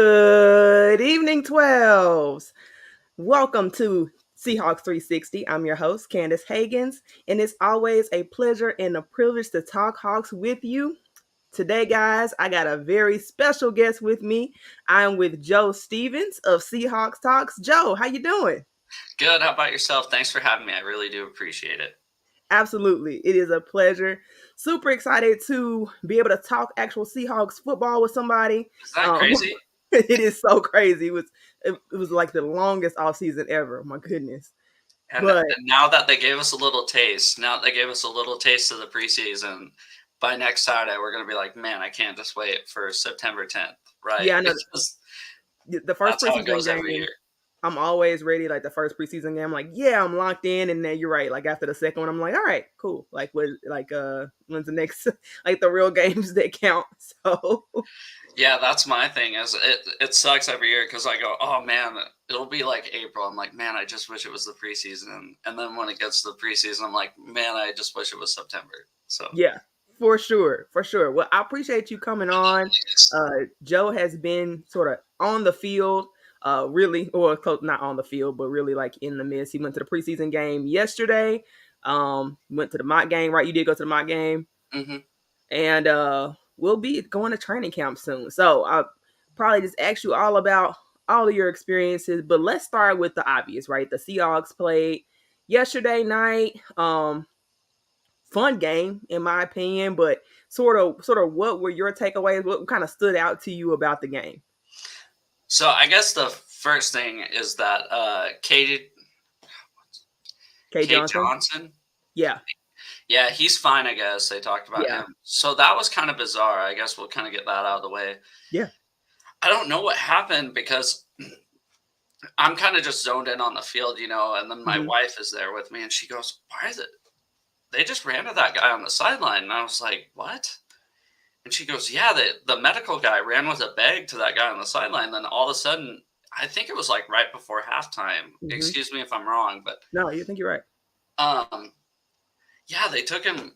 Good evening, 12s. Welcome to Seahawks 360. I'm your host, Candace Hagans, and it's always a pleasure and a privilege to talk Hawks with you. Today, guys, I got a very special guest with me. I'm with Joe Stevens of Seahawks Talks. Joe, how you doing? Good. How about yourself? Thanks for having me. I really do appreciate it. Absolutely. It is a pleasure. Super excited to be able to talk actual Seahawks football with somebody. Is that crazy? It is so crazy. It was like the longest off season ever. My goodness. And But now that they gave us a little taste, of the preseason, by next Saturday, we're going to be like, man, I can't just wait for September 10th, right? yeah, I know It's just, the first that's how it preseason goes every game, year. I'm always ready. Like the first preseason game, I'm like, yeah, I'm locked in. And then you're right. Like after the second one, I'm like, all right, cool. Like when's the next like the real games that count? So Yeah, that's my thing. Is it sucks every year because I go, oh man, it'll be like April. I'm like, man, I just wish it was the preseason. And then when it gets to the preseason, I'm like, man, I just wish it was September. So yeah, for sure, for sure. Well, I appreciate you coming on. Joe has been sort of on the field, really, or not on the field, but really like in the midst. He went to the preseason game yesterday. Went to the mock game, right? You did go to the mock game, hmm and we'll be going to training camp soon. So I'll probably just ask you all about all of your experiences. But let's start with the obvious, right? The Seahawks played yesterday night. Fun game in my opinion, but sort of what were your takeaways? What kind of stood out to you about the game? So I guess the first thing is that K Kate Johnson? Johnson. Yeah. Yeah, he's fine, I guess. They talked about Yeah. him. So that was kind of bizarre. I guess we'll kind of get that out of the way. Yeah. I don't know what happened because I'm kind of just zoned in on the field, and then my Hmm. wife is there with me and she goes, "Why is it? They just ran to that guy on the sideline." And I was like, "What?" And she goes, "Yeah, the medical guy ran with a bag to that guy on the sideline. Then all of a sudden, I think it was like right before halftime. Hmm. Excuse me if I'm wrong, but No, you think you're right. um, yeah, they took him.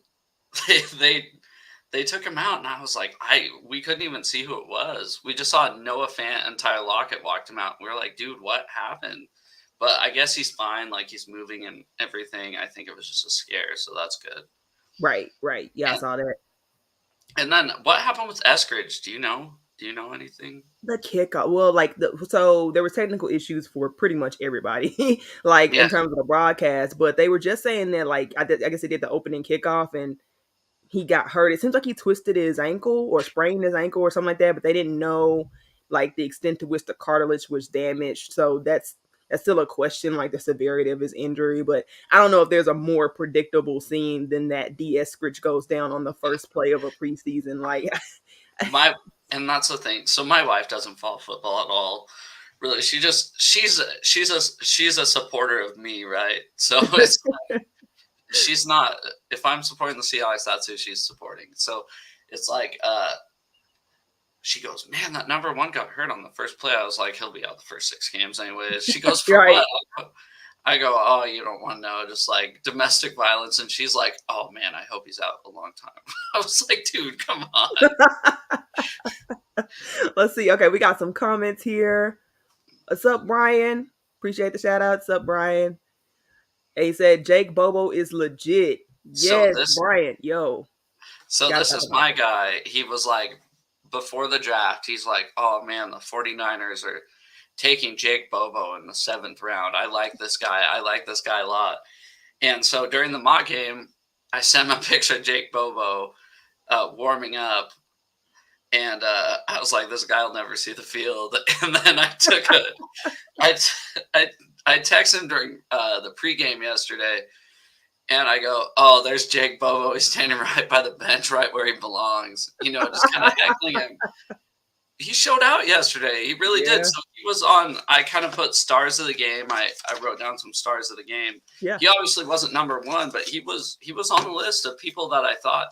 They they they took him out, and I was like, we couldn't even see who it was. We just saw Noah Fant and Tyler Lockett walked him out. We were like, dude, what happened? But I guess he's fine. Like he's moving and everything. I think it was just a scare, so that's good. Right, right. Yeah, I And saw that. and then what happened with Eskridge? Do you know? Do you know anything? The kickoff. Well, so there were technical issues for pretty much everybody, like Yeah. in terms of the broadcast. But they were just saying that, like, I guess they did the opening kickoff, and he got hurt. It seems like he twisted his ankle or sprained his ankle or something like that, but they didn't know like the extent to which the cartilage was damaged. So that's still a question, like the severity of his injury. But I don't know if there's a more predictable scene than that D. Eskridge goes down on the first play of a preseason. Like, My and that's the thing. So my wife doesn't follow football at all. Really, she's a supporter of me, right? So it's she's not. If I'm supporting the Seahawks, that's who she's supporting. So it's like she goes, man, that number one got hurt on the first play. I was like, he'll be out the first 6 games anyways. She goes, for right. what? I go, oh, you don't want to know, just like domestic violence. And she's like, oh man, I hope he's out a long time. I was like, dude, come on. Let's see. Okay, we got some comments here. What's up, Brian? Appreciate the shout out. What's up, Brian? He said Jake Bobo is legit. So Yes, this, Brian. Yo, so gotta this talk is about my that. guy. He was like, before the draft, he's like, oh man, the 49ers are taking Jake Bobo in the 7th round. I like this guy. I like this guy a lot. And so during the mock game, I sent him a picture of Jake Bobo warming up. And I was like, this guy will never see the field. And then I, I, I texted him during the pregame yesterday, and I go, oh, there's Jake Bobo. He's standing right by the bench, right where he belongs. Just kind of heckling him. He showed out yesterday. He really did. Yeah, So he was on. I kind of put stars of the game. I wrote down some stars of the game. yeah. He obviously wasn't number one, but he was on the list of people that I thought.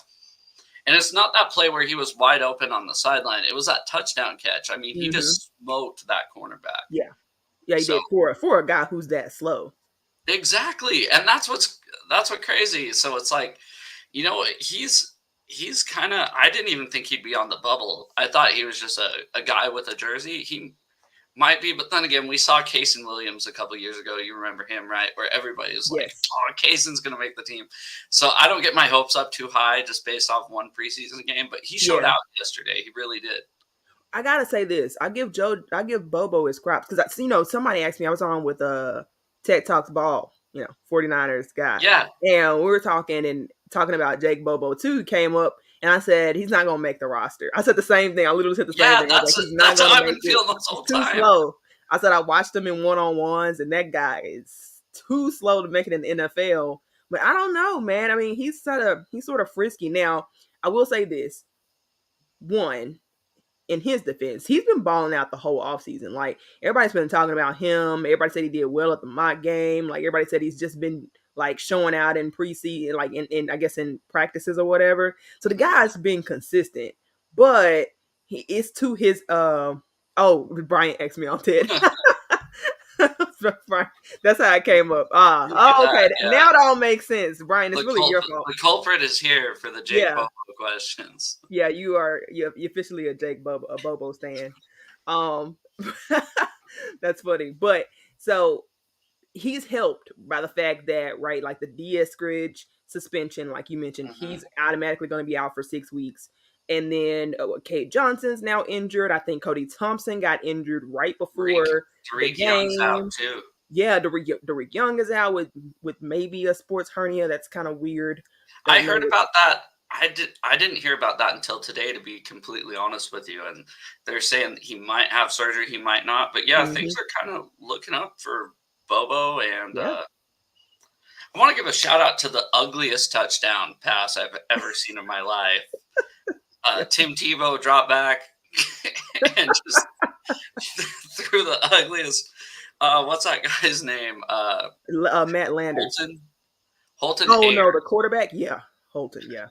And it's not that play where he was wide open on the sideline. It was that touchdown catch. I mean, he Hmm. just smoked that cornerback. Yeah, yeah. He So did for a guy who's that slow. exactly, and that's what's crazy. So it's like, he's he's kind of. I didn't even think he'd be on the bubble. I thought he was just a guy with a jersey. He might be, but then again, we saw Cason Williams a couple years ago. You remember him, right? Where everybody was like, Yes. "Oh, Cason's going to make the team." So I don't get my hopes up too high just based off one preseason game. But he showed Yeah. out yesterday. He really did. I gotta say this. I give Bobo his props because somebody asked me. I was on with Tech Talks Ball, 49ers guy, Yeah, and we were talking about Jake Bobo too. Came up, and I said he's not gonna make the roster. I said the same thing. I literally said the same yeah. thing. I was like, he's not That's how gonna I've make been it. feeling this He's whole too time. slow. I said I watched him in one-on-ones, and that guy is too slow to make it in the NFL. But I don't know, man. I mean, he's sort of frisky. Now, I will say this: one, in his defense, he's been balling out the whole offseason. Like, everybody's been talking about him. Everybody said he did well at the mock game. Like, everybody said he's just been like showing out in preseason, like in I guess in practices or whatever. So the guy's been consistent, but he is to his Brian X me on Ted. That's how it came up. Look at Okay. that. Yeah. Now it all makes sense. Brian, it's really your fault. The culprit is here for the Jake Yeah. Bobo questions. Yeah, you're officially a Bobo stan. Um that's funny. But so he's helped by the fact that, right, like the Eskridge suspension, like you mentioned, Mm-hmm. he's automatically going to be out for 6 weeks. And then Kate Johnson's now injured. I think Cody Thompson got injured right before the Tariq Young's out game. too. Yeah, Derek Young is out with maybe a sports hernia. That's kind of weird. I heard about that. I didn't hear about that until today, to be completely honest with you. And they're saying he might have surgery, he might not. But yeah, things are kind of looking up for Bobo. And Yeah. I want to give a shout out to the ugliest touchdown pass I've ever seen in my life. Tim Tebow dropped back and just threw the ugliest. What's that guy's name? Matt Landers. Holton. Oh no, the quarterback. Yeah, Holton. Yeah.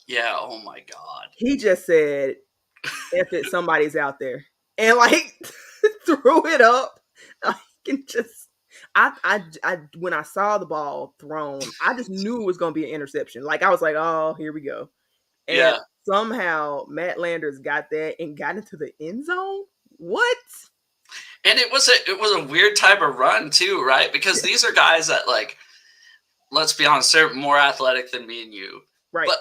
Yeah. Oh my God. He just said, "If it, somebody's out there," and like threw it up. I can just. I when I saw the ball thrown, I just knew it was going to be an interception. Like, I was like, "Oh, here we go." And somehow Matt Landers got that and got into the end zone. What? And it was a weird type of run too, right? Because these are guys that, like, let's be honest, they're more athletic than me and you. Right. But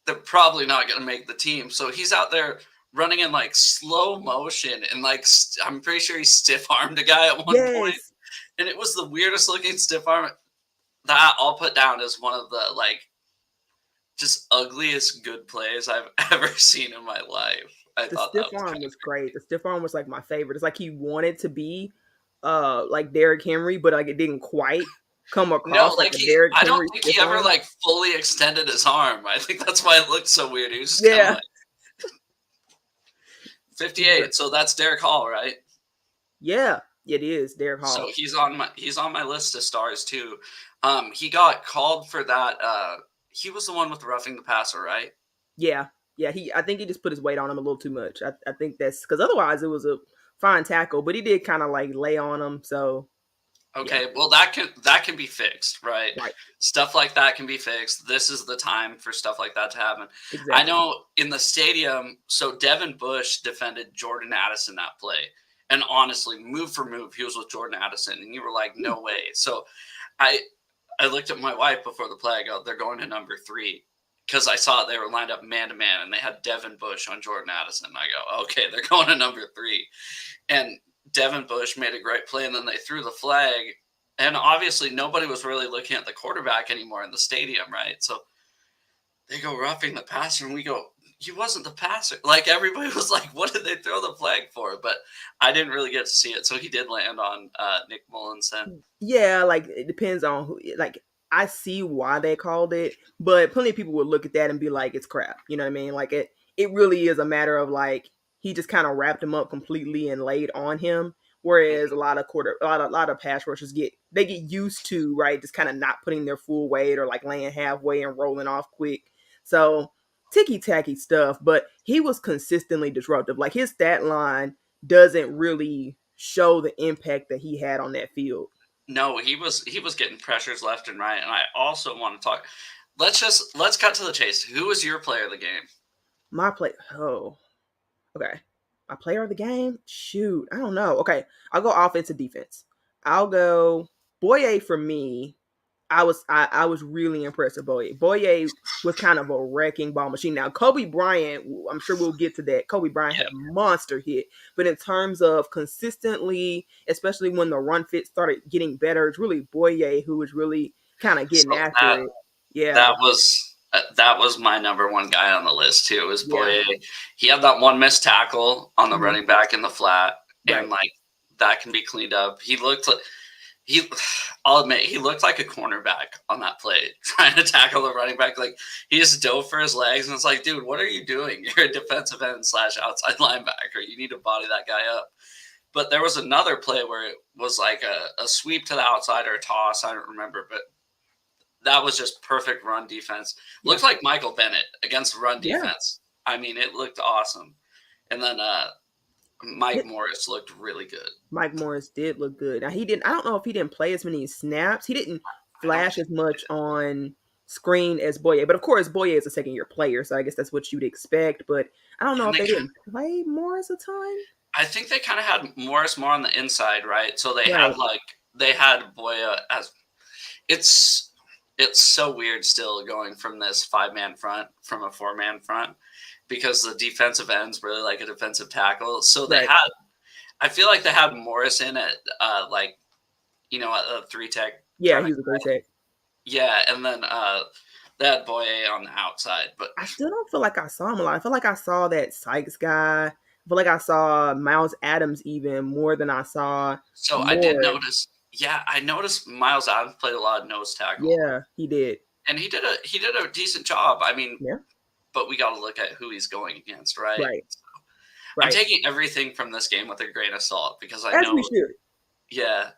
they're probably not going to make the team. So he's out there running in like slow motion and like I'm pretty sure he stiff armed a guy at one point. And it was the weirdest looking stiff arm that I'll put down as one of the like just ugliest good plays I've ever seen in my life. The stiff arm was great. The stiff arm was like my favorite. It's like he wanted to be like Derrick Henry, but like it didn't quite come across like a Derrick Henry. I don't think he ever like fully extended his arm. I think that's why it looked so weird. He was just kind of like 58. So that's Derek Hall, right? Yeah, it is Derek Hall. So he's on my list of stars too. He got called for that. He was the one with roughing the passer, right? Yeah. I think he just put his weight on him a little too much. I think that's because otherwise it was a fine tackle, but he did kind of like lay on him. So okay, well that can be fixed, right? Stuff like that can be fixed. This is the time for stuff like that to happen. Exactly. I know in the stadium. So Devin Bush defended Jordan Addison that play, and honestly, move for move, he was with Jordan Addison, and you were like, no way. So I looked at my wife before the play. I go, they're going to number 3. Because I saw they were lined up man-to-man, and they had Devin Bush on Jordan Addison. I go, okay, they're going to number 3. And Devin Bush made a great play, and then they threw the flag. And obviously nobody was really looking at the quarterback anymore in the stadium, right? So they go roughing the passer, and we go, he wasn't the passer. Like, everybody was like, what did they throw the flag for? But I didn't really get to see it. So he did land on Nick Mullins then. Yeah, like, it depends on who, like, I see why they called it, but plenty of people would look at that and be like, it's crap. You know what I mean? Like, it really is a matter of like, he just kind of wrapped him up completely and laid on him. Whereas a lot of pass rushers get used to, right, just kind of not putting their full weight or like laying halfway and rolling off quick. So ticky-tacky stuff, but he was consistently disruptive. Like, his stat line doesn't really show the impact that he had on that field. No, he was getting pressures left and right. And I also want to talk let's cut to the chase. Who was your player of the game? My play. Oh, okay. My player of the game? Shoot, I don't know. Okay, I'll go offense and defense. I'll go Boye for me. I was really impressed with Boye. Boye was kind of a wrecking ball machine. Now Kobe Bryant, I'm sure we'll get to that. Kobe Bryant had Yeah. a monster hit, but in terms of consistently, especially when the run fit started getting better, it's really Boye who was really kind of getting So after it. Yeah, that was my number one guy on the list too. Was yeah, Boye. He had that one missed tackle on the mhm, running back in the flat, and right. like that can be cleaned up. He looked like he. I'll admit he looked like a cornerback on that play, trying to tackle the running back. Like he just dove for his legs, and it's like, dude, what are you doing? You're a defensive end / outside linebacker. You need to body that guy up. But there was another play where it was like a sweep to the outside or a toss. I don't remember, but that was just perfect run defense. Yeah, Looked like Michael Bennett against run yeah. defense. I mean, it looked awesome. And then Mike Morris looked really good. Mike Morris did look good. Now he didn't. I don't know if he didn't play as many snaps. He didn't I don't flash think as much on screen as Boye, but of course Boye is a second year player, so I guess that's what you'd expect. But I don't know and if they didn't play Morris a ton. I think they kind of had Morris more on the inside, right? So Right. they had Boya as it's it's so weird still going from this 5-man front from a 4-man front because the defensive ends really like a defensive tackle. So Right. I feel like they had Morris in at a 3 tech Yeah, kind he of. was a great tech. Yeah, and then they had Boye on the outside, but I still don't feel like I saw him a lot. I feel like I saw that Sykes guy. I feel like I saw Miles Adams even more than I saw so I did Morris. notice. Yeah, I noticed Miles Adams played a lot of nose tackle, Yeah, he did. and he did a decent job. I mean, Yeah. but we got to look at who he's going against, right? Right. I'm Right. taking everything from this game with a grain of salt because I As we know, should. yeah,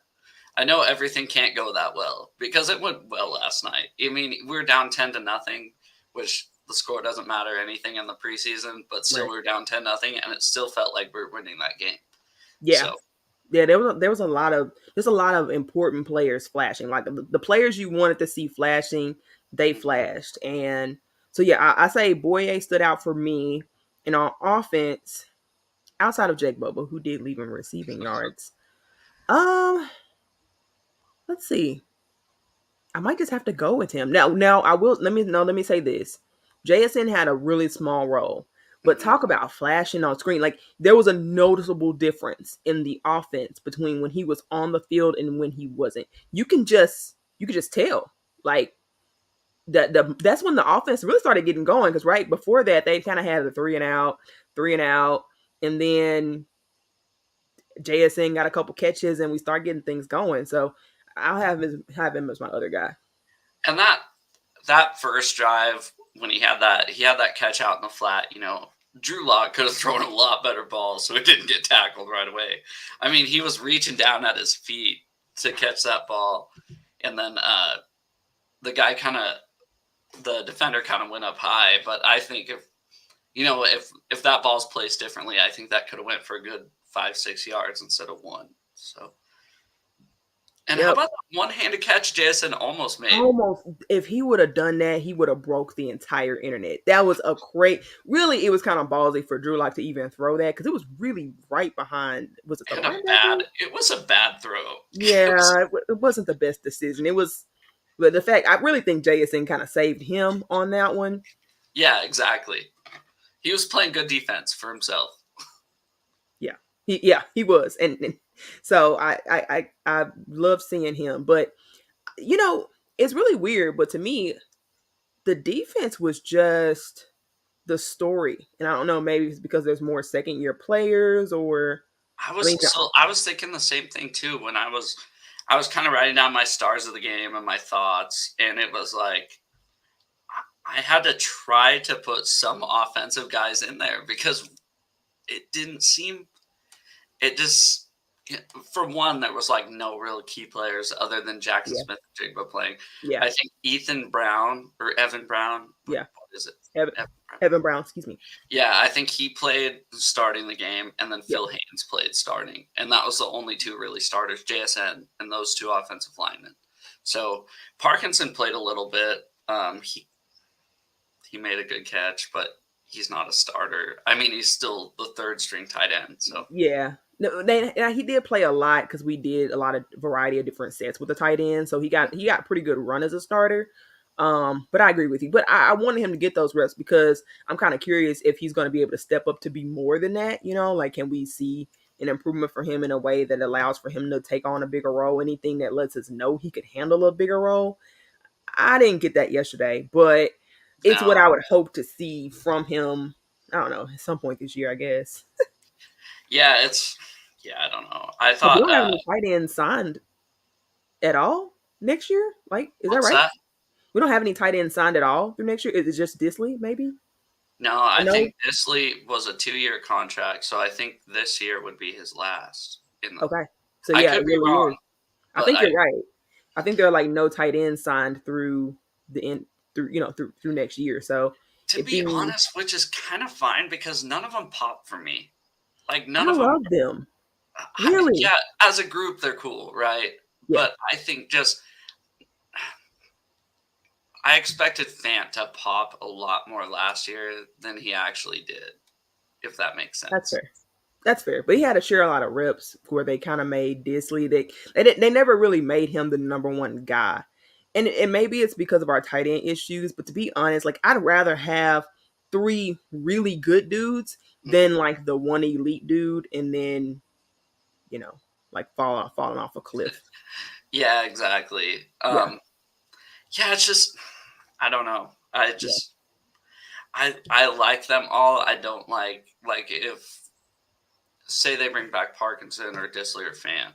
I know everything can't go that well because it went well last night. I mean, we were down 10-0, which the score doesn't matter anything in the preseason, but still Right. we were down 10-0, and it still felt like we were winning that game. Yeah. So Yeah, there was a lot of there's a lot of important players flashing. Like the players you wanted to see flashing, they flashed. And so yeah, I say Boye stood out for me. And on offense, outside of Jake Bobo, who did leave him receiving yards. Um, let's see. I might just have to go with him. Now I will let me say this. JSN had a really small role. But mhm. talk about flashing on screen. Like there was a noticeable difference in the offense between when he was on the field and when he wasn't. You could just tell. Like that's when the offense really started getting going because right before that they kind of had the three and out, and then JSN got a couple catches and we start getting things going. So I'll have him as my other guy. And that first drive when he had that catch out in the flat, Drew Lock could have thrown a lot better ball so it didn't get tackled right away. I mean, he was reaching down at his feet to catch that ball, and then the defender kind of went up high. But I think if that ball's placed differently, I think that could have went for a good 5-6 yards instead of 1. So. And how Yep. about that one-handed catch Jason almost made? Almost, if he would have done that, he would have broke the entire internet. That was a great. Really, it was kind of ballsy for Drew Lock to even throw that because it was really right behind. Was it the linebacker? It was a bad throw. Yeah, it wasn't the best decision. It was, but the fact I really think JSN kind of saved him on that one. Yeah, exactly. He was playing good defense for himself. He was, and so I love seeing him. But it's really weird. But to me, the defense was just the story. And I don't know, maybe it's because there's more second year players or I mean I was thinking the same thing too when I was kind of writing down my stars of the game and my thoughts, and it was like I had to try to put some offensive guys in there because it didn't seem it just for one, there was like no real key players other than Jackson yeah, Smith and Jigba playing. yeah, I think Ethan Brown or Evan Brown, yeah. what is it? Evan, Evan Brown. Evan Brown, excuse me. Yeah, I think he played starting the game, and then Yeah, Phil Haynes played starting, and that was the only two really starters, JSN and those two offensive linemen. So Parkinson played a little bit. he made a good catch, but he's not a starter. I mean, he's still the third string tight end. So Yeah. No, he did play a lot because we did a lot of variety of different sets with the tight end, so he got pretty good run as a starter. But I agree with you. But I wanted him to get those reps because I'm kind of curious if he's going to be able to step up to be more than that. Like can we see an improvement for him in a way that allows for him to take on a bigger role? Anything that lets us know he could handle a bigger role. I didn't get that yesterday, but it's what now, I would hope to see from him. I don't know, at some point this year, I guess. yeah, I don't know. I But we thought, don't have any tight ends signed at all next year. Like, is that what's right? that? We don't have any tight ends signed at all through next year. Is it just Disley, maybe? No, I I know. think Disley was a 2-year contract, so I think this year would be his last. Okay. So I yeah, could it be really wrong, is. I but think you're right. I think there are like no tight ends signed through the end through next year. So to it'd be be honest, which is kind of fine because none of them pop for me. Like I none of them. love them. Really? Yeah, as a group they're cool, right? Yeah. But I think just I expected Fant to pop a lot more last year than he actually did, if that makes That's sense. fair. That's fair. But he had to share a lot of reps where they kind of made Disley. They never really made him the number one guy. And maybe it's because of our tight end issues, but to be honest, like I'd rather have three really good dudes Mhm. than like the one elite dude and then, you know, like falling off a cliff. Yeah, exactly. Yeah. Yeah, it's just I don't know. I Yeah. just I like them all. I don't like if say they bring back Parkinson or Disley or Fan.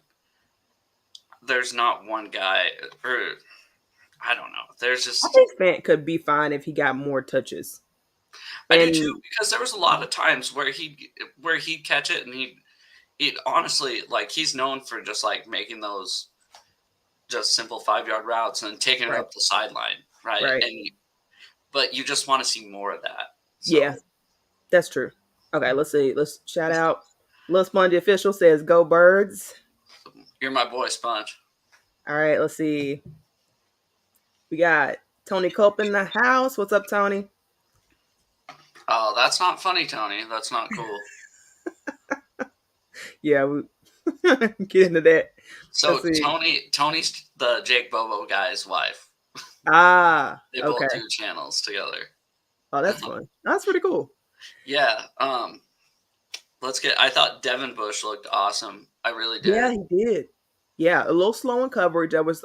There's not one guy or I don't know. There's I just think Fant could be fine if he got more touches. I do too And because there was a lot of times where he'd catch it and he honestly like he's known for just like making those just simple 5 yard routes and taking it right, up the sideline, right? right. But you just want to see more of that. So Yeah, that's true. Okay, let's see. Let's shout out. Lil Spongy Official says, "Go Birds." you're my boy, Sponge. All right, let's see. We got Tony Culp in the house. What's up, Tony? Oh, that's not funny, Tony. That's not cool. Yeah, we get into that. Let's So see. Tony's the Jake Bobo guy's wife. Ah, They both okay. do channels together. Oh, that's fun. That's pretty cool. Yeah. Let's get. I thought Devin Bush looked awesome. I really Yeah, did. he did. Yeah, a little slow in coverage. There was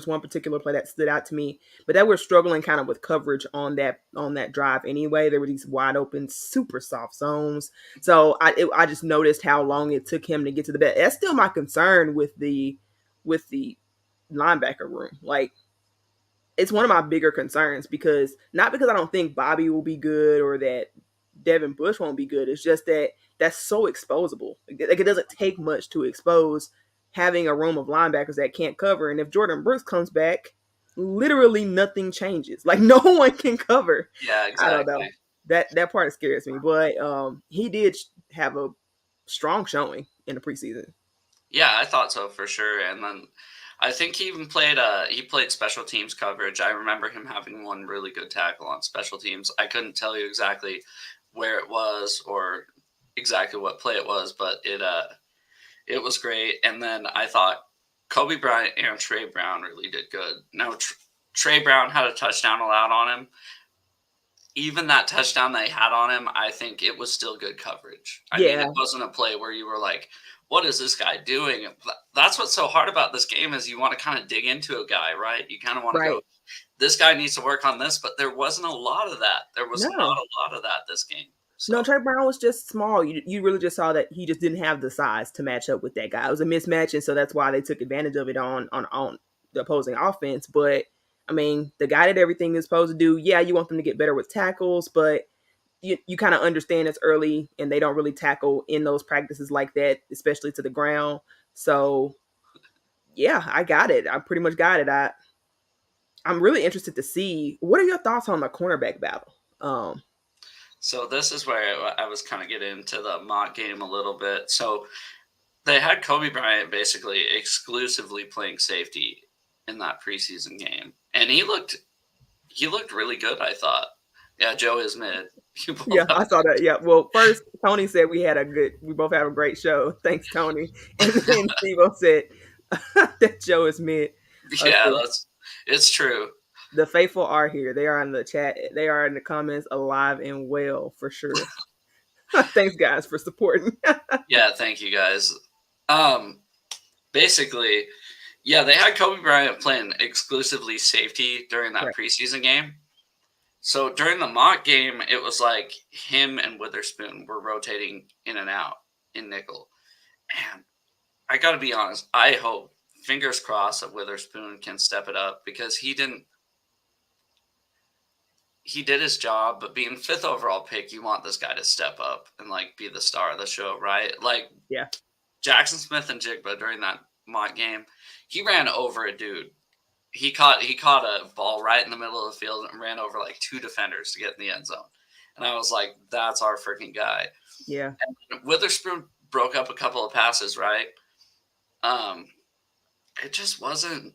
one particular play that stood out to me, but they were struggling kind of with coverage on that drive anyway. There were these wide open, super soft zones. So I just noticed how long it took him to get to the bed. That's still my concern with the linebacker room. Like it's one of my bigger concerns because not because I don't think Bobby will be good or that Devin Bush won't be good. It's just that that's so exposable. Like it doesn't take much to expose having a room of linebackers that can't cover. And if Jordan Brooks comes back, literally nothing changes. Like no one can cover. Yeah, I don't exactly. know. That part scares me. But he did have a strong showing in the preseason. Yeah, I thought so for sure. And then I think he even played special teams coverage. I remember him having one really good tackle on special teams. I couldn't tell you exactly where it was or exactly what play it was, but it was great. And then I thought Kobe Bryant and Trey Brown really did good. Now Trey Brown had a touchdown allowed on him. Even that touchdown they had on him, I think it was still good coverage. I mean, Yeah, it wasn't a play where you were like, "What is this guy doing?" That's what's so hard about this game is you want to kind of dig into a guy, right? You kind of want to right. go, "This guy needs to work on this," but there wasn't a lot of that. There was not No. a lot of that this game. No, So Trey Brown was just small. You really just saw that he just didn't have the size to match up with that guy. It was a mismatch, and so that's why they took advantage of it on the opposing offense. But I mean, the guy did everything he was supposed to do. Yeah, you want them to get better with tackles, but you kind of understand it's early, and they don't really tackle in those practices like that, especially to the ground. So yeah, I got it. I pretty much got it. I'm really interested to see what are your thoughts on the cornerback battle. so this is where I was kind of getting into the mock game a little bit. So they had Kobe Bryant basically exclusively playing safety in that preseason game, and he looked really good. I thought. Yeah, Joe is mid. You Yeah, both have I saw that. Yeah. Well, first Tony said we both have a great show. Thanks, Tony. And then Steve said that Joe is mid. yeah, Okay. it's true. The faithful are here. They are in the chat. They are in the comments, alive and well for sure. Thanks, guys, for supporting. Yeah, thank you guys. Um, basically, yeah, they had Kobe Bryant playing exclusively safety during that Right. preseason game. So during the mock game, it was like him and Witherspoon were rotating in and out in nickel. And I got to be honest, I hope, fingers crossed, that Witherspoon can step it up because he did his job, but being fifth overall pick, you want this guy to step up and like be the star of the show, right? Like Yeah. Jackson Smith and Jigba during that mock game, he ran over a dude. He caught a ball right in the middle of the field and ran over like two defenders to get in the end zone. And I was like, that's our freaking guy. Yeah. And Witherspoon broke up a couple of passes, right? Um, it just wasn't.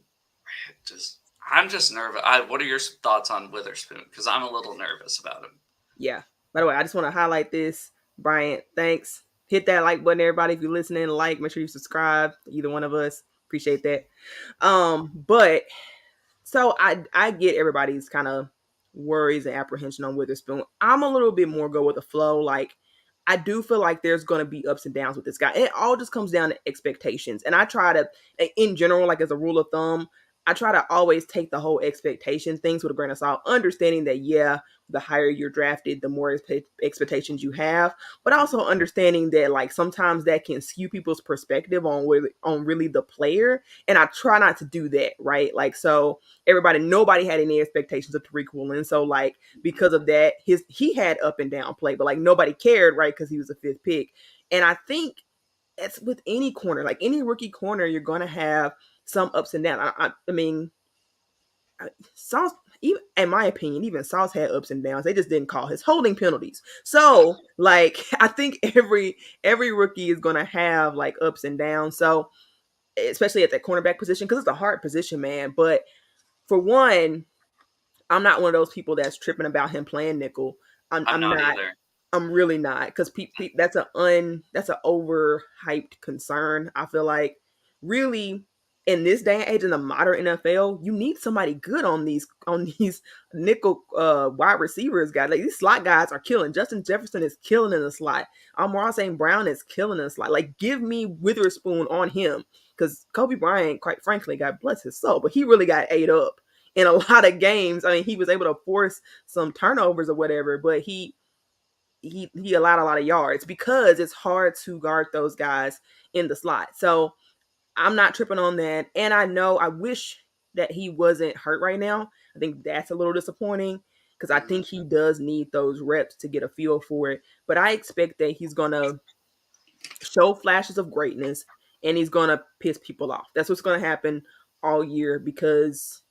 I'm just nervous. What are your thoughts on Witherspoon? Because I'm a little nervous about him. Yeah. By the way, I just want to highlight this. Bryant, thanks. Hit that like button, everybody. If you're listening, like, make sure you subscribe. Either one of us. Appreciate that. But so I get everybody's kind of worries and apprehension on Witherspoon. I'm a little bit more go with the flow. Like I do feel like there's going to be ups and downs with this guy. It all just comes down to expectations. And I try to, in general, like as a rule of thumb, I try to always take the whole expectation things with a grain of salt, understanding that, yeah, the higher you're drafted, the more expectations you have, but also understanding that like sometimes that can skew people's perspective on really the player. And I try not to do that, right? Like, so nobody had any expectations of Tariq Woolen. So like, because of that, he had up and down play, but like nobody cared, right? Because he was a fifth pick. And I think that's with any corner, like any rookie corner, you're going to have some ups and downs. I mean, Sauce, even in my opinion, even Sauce had ups and downs. They just didn't call his holding penalties. So, like, I think every rookie is going to have like ups and downs. So, especially at that cornerback position, because it's a hard position, man. But for one, I'm not one of those people that's tripping about him playing nickel. I'm I'm not not. either. I'm really not, because that's an overhyped concern. I feel like really in this day and age in the modern NFL, you need somebody good on these nickel wide receivers guys. Like these slot guys are killing. Justin Jefferson is killing in the slot. Amon St. Brown is killing in the slot. Like give me Witherspoon on him, because Kobe Bryant, quite frankly, God bless his soul, but he really got ate up in a lot of games. I mean, he was able to force some turnovers or whatever, but he allowed a lot of yards because it's hard to guard those guys in the slot. So I'm not tripping on that. And I wish that he wasn't hurt right now. I think that's a little disappointing because I Mhm. think he does need those reps to get a feel for it. But I expect that he's going to show flashes of greatness and he's going to piss people off. That's what's going to happen all year because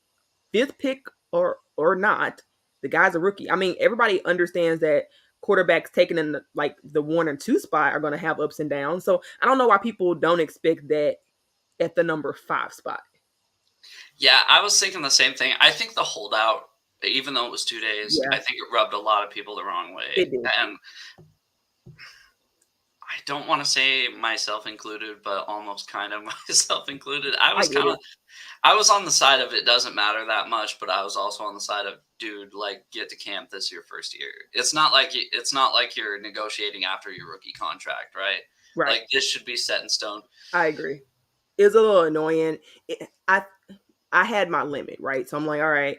fifth pick or not, the guy's a rookie. I mean, everybody understands that quarterbacks taken in the 1 and 2 spot are going to have ups and downs. So I don't know why people don't expect that at the number 5 spot. Yeah, I was thinking the same thing. I think the holdout, even though it was 2 days, Yeah, I think it rubbed a lot of people the wrong way. it did. And I don't want to say myself included, but almost kind of myself included. I get it. I was on the side of it doesn't matter that much, but I was also on the side of dude, like get to camp this your first year. It's not like you're negotiating after your rookie contract, right? Right. Like this should be set in stone. I agree. It was a little annoying. I had my limit, right? So I'm like, all right,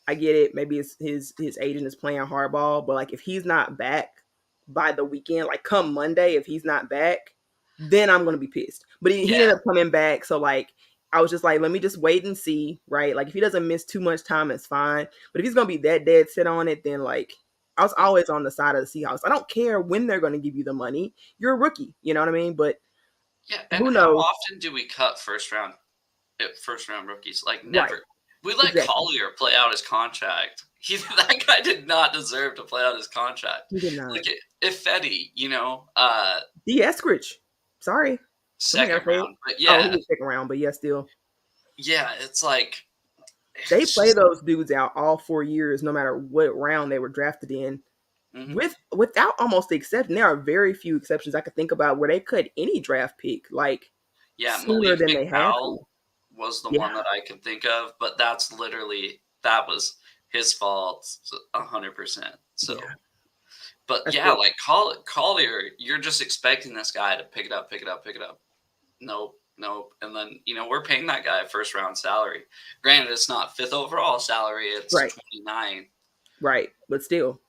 I get it. Maybe it's his agent is playing hardball, but like if he's not back by the weekend, like come Monday, if he's not back, then I'm gonna be pissed. But he Yeah, ended up coming back, so like I was just like, let me just wait and see, right? Like if he doesn't miss too much time, it's fine. But if he's gonna be that dead set on it, then like I was always on the side of the Seahawks. I don't care when they're gonna give you the money. You're a rookie, you know what I mean? But yeah. And who how knows? often do we cut first round rookies? Like Right. never. We let Exactly. Collier play out his contract. That guy did not deserve to play out his contract. He did not. Like if Fetty, D. Eskridge. Sorry. Somebody second gotta say it. round. But Oh, he yeah, was second round, but yeah, still. yeah, it's like They It's play just those dudes out all 4 years, no matter what round they were drafted in. mhm. Without almost the exception, there are very few exceptions I could think about where they cut any draft pick like Yeah, sooner Malik than they had McDowell to. was the Yeah, one that I could think of, but that was his fault 100%. yeah, So, but that's yeah, good. like Collier, you're just expecting this guy to pick it up, pick it up, pick it up. Nope, nope. And then we're paying that guy a first round salary. Granted, it's not fifth overall salary; it's Right, 29. right, but still,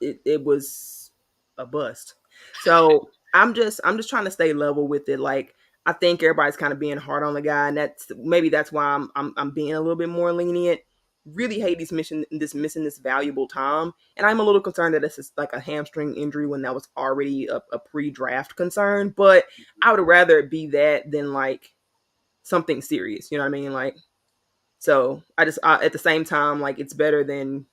it was a bust. So I'm just trying to stay level with it. Like I think everybody's kind of being hard on the guy, and that's why I'm being a little bit more lenient. Really hate missing this valuable time, and I'm a little concerned that this is like a hamstring injury when that was already a pre-draft concern. But I would rather it be that than like something serious. You know what I mean? Like so, at the same time, like it's better than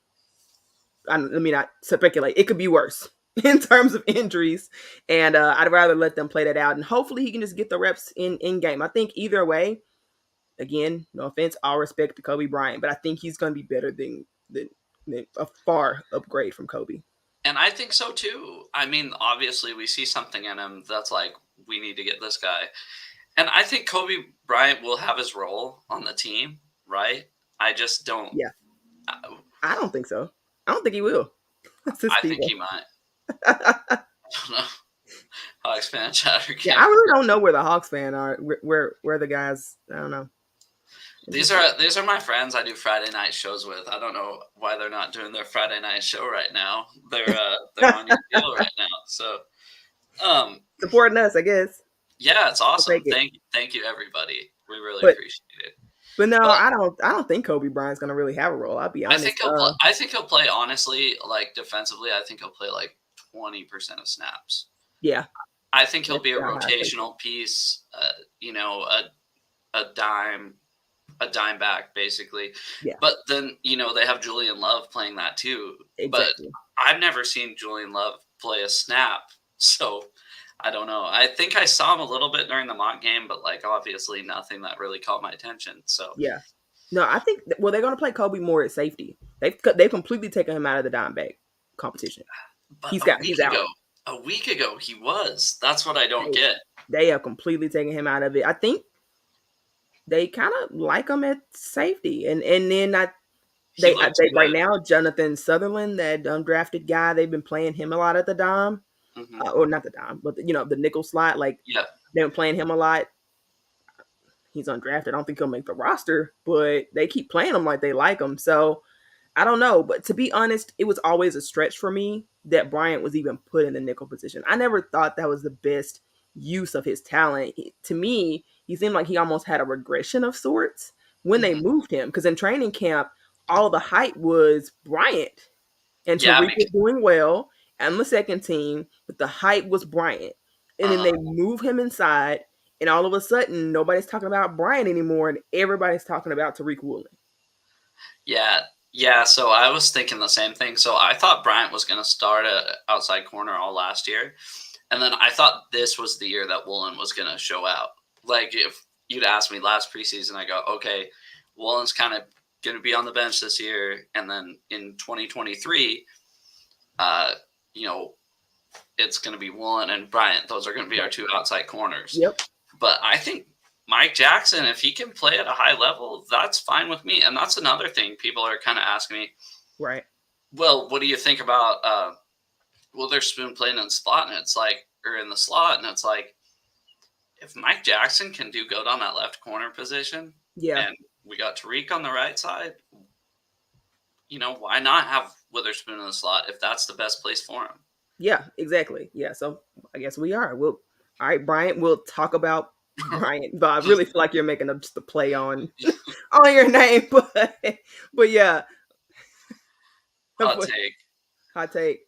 let me not speculate. It could be worse in terms of injuries, and I'd rather let them play that out, and hopefully he can just get the reps in game. I think either way, again, no offense, all respect to Kobe Bryant, but I think he's going to be better than a far upgrade from Kobe. And I think so too. I mean, obviously, we see something in him that's like, we need to get this guy. And I think Kobe Bryant will have his role on the team, right? I just don't. Yeah, I I don't think so. I don't think he will. That's his I think people. he might. Yeah, I don't know. Hawks fan chatter I can't. really don't know where the Hawks fan are. Where the guys? I don't know. These are my friends I do Friday night shows with. I don't know why they're not doing their Friday night show right now. They're on your deal right now. So um Supporting us, I guess. yeah, it's I'll awesome. take it. Thank you everybody. We really But appreciate it. But no, But I don't think Kobe Bryant's gonna really have a role. I'll be honest. I think he'll play honestly, like defensively, I think he'll play like 20% of snaps. Yeah, I think he'll that's be a how I take it. rotational piece, you know, a dime a dime back basically. Yeah, But then, they have Julian Love playing that too. But exactly. I've never seen Julian Love play a snap. So I don't know. I think I saw him a little bit during the mock game, but like obviously nothing that really caught my attention. So Yeah. No, I think well they're gonna play Kobe more at safety. They've completely taken him out of the dime bag competition. but He's out. a week ago he was. That's what I don't They, get. they have completely taken him out of it. I think they kind of like him at safety, and then He looks they right good. now Jonathan Sutherland, that undrafted guy, they've been playing him a lot at the dime, Hmm. or not the dime, but the nickel slot. Like Yeah. they've been playing him a lot. He's undrafted. I don't think he'll make the roster, but they keep playing him like they like him. So I don't know. But to be honest, it was always a stretch for me that Bryant was even put in the nickel position. I never thought that was the best use of his talent. To me, he seemed like he almost had a regression of sorts when they Hmm. moved him. Because in training camp, all the hype was Bryant and Yeah. Tariq was doing well on the second team, but the hype was Bryant. And then Uh-huh. they move him inside, and all of a sudden, nobody's talking about Bryant anymore, and everybody's talking about Tariq Woolen. Yeah, yeah. So I was thinking the same thing. So I thought Bryant was going to start at outside corner all last year, and then I thought this was the year that Woolen was going to show out. Like if you'd asked me last preseason, I go, okay, Woolen's kind of going to be on the bench this year, and then in 2023, uh, you know, it's going to be Woolen and Bryant. Those are going to be our two outside corners. Yep. But I think Mike Jackson, if he can play at a high level, that's fine with me. And that's another thing people are kind of asking me. Right. Well, what do you think about Witherspoon playing in the slot? And it's like, or in the slot, and it's like, if Mike Jackson can do good on that left corner position, Yeah. and we got Tariq on the right side, why not have Witherspoon in the slot if that's the best place for him? Yeah, exactly. Yeah, so I guess we are. All right, Bryant, we'll talk about Bryant, but I really feel like you're making just a play on on your name, but yeah, Hot take: hot take.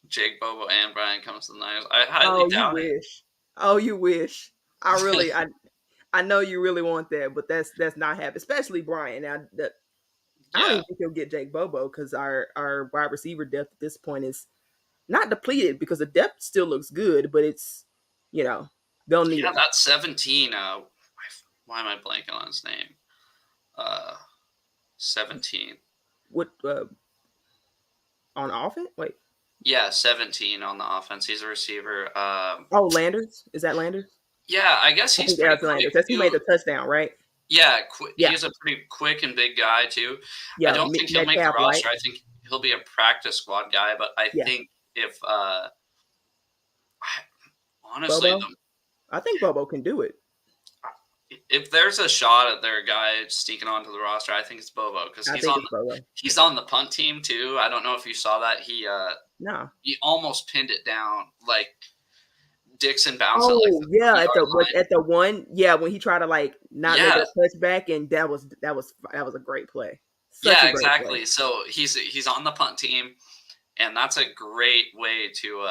Jake Bobo and Brian comes to the Niners. I highly Oh, you doubt it. wish. Oh, you wish. I know you really want that, but that's not happening. Especially Brian. Now, I don't Yeah. even think he'll get Jake Bobo because our wide receiver depth at this point is not depleted because the depth still looks good, but it's they'll need Yeah, him. that's 17. Why am I blanking on his name? Uh, 17. What on offense? Wait. Yeah, 17 on the offense. He's a receiver. Oh, Landers. Is that Landers? Yeah, I guess I he's think pretty that's quick Landers. That's who made too. the touchdown, right? Yeah, Yeah. he's a pretty quick and big guy too. I Yeah. don't think he'll make the Metcalf, right? roster. I think he'll be a practice squad guy, but I Yeah. think if honestly, Bobo. I think Bobo can do it. if there's a shot at their guy sneaking onto the roster, I think it's Bobo because I think it's Bobo. he's on the punt team too. I don't know if you saw that. No. He almost pinned it down. Like Dixon bounced it like Oh the yeah, 3 yard line. at the one, yeah, when he tried to like not make Yeah, a touchback, and that was a great play. Such a yeah, great play. exactly. So he's on the punt team, and that's a great way to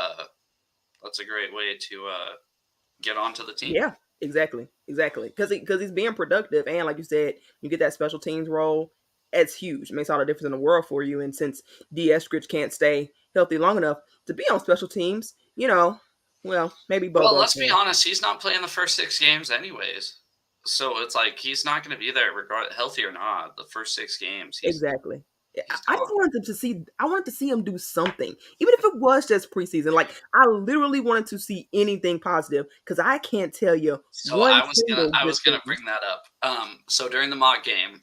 get onto the team. Yeah, exactly, because he's being productive, and like you said, you get that special teams role. It's huge. It makes all the difference in the world for you. And since D. Eskridge can't stay healthy long enough to be on special teams, well, maybe Well, Bobo let's be can. honest. He's not playing the first 6 games anyways. So it's like he's not going to be there, healthy or not. The first 6 games, Exactly. Yeah, he's I gone. just wanted to see. I wanted to see him do something, even if it was just preseason. Like I literally wanted to see anything positive because I can't tell you So one single I good was gonna thing. bring that up. So during the mock game,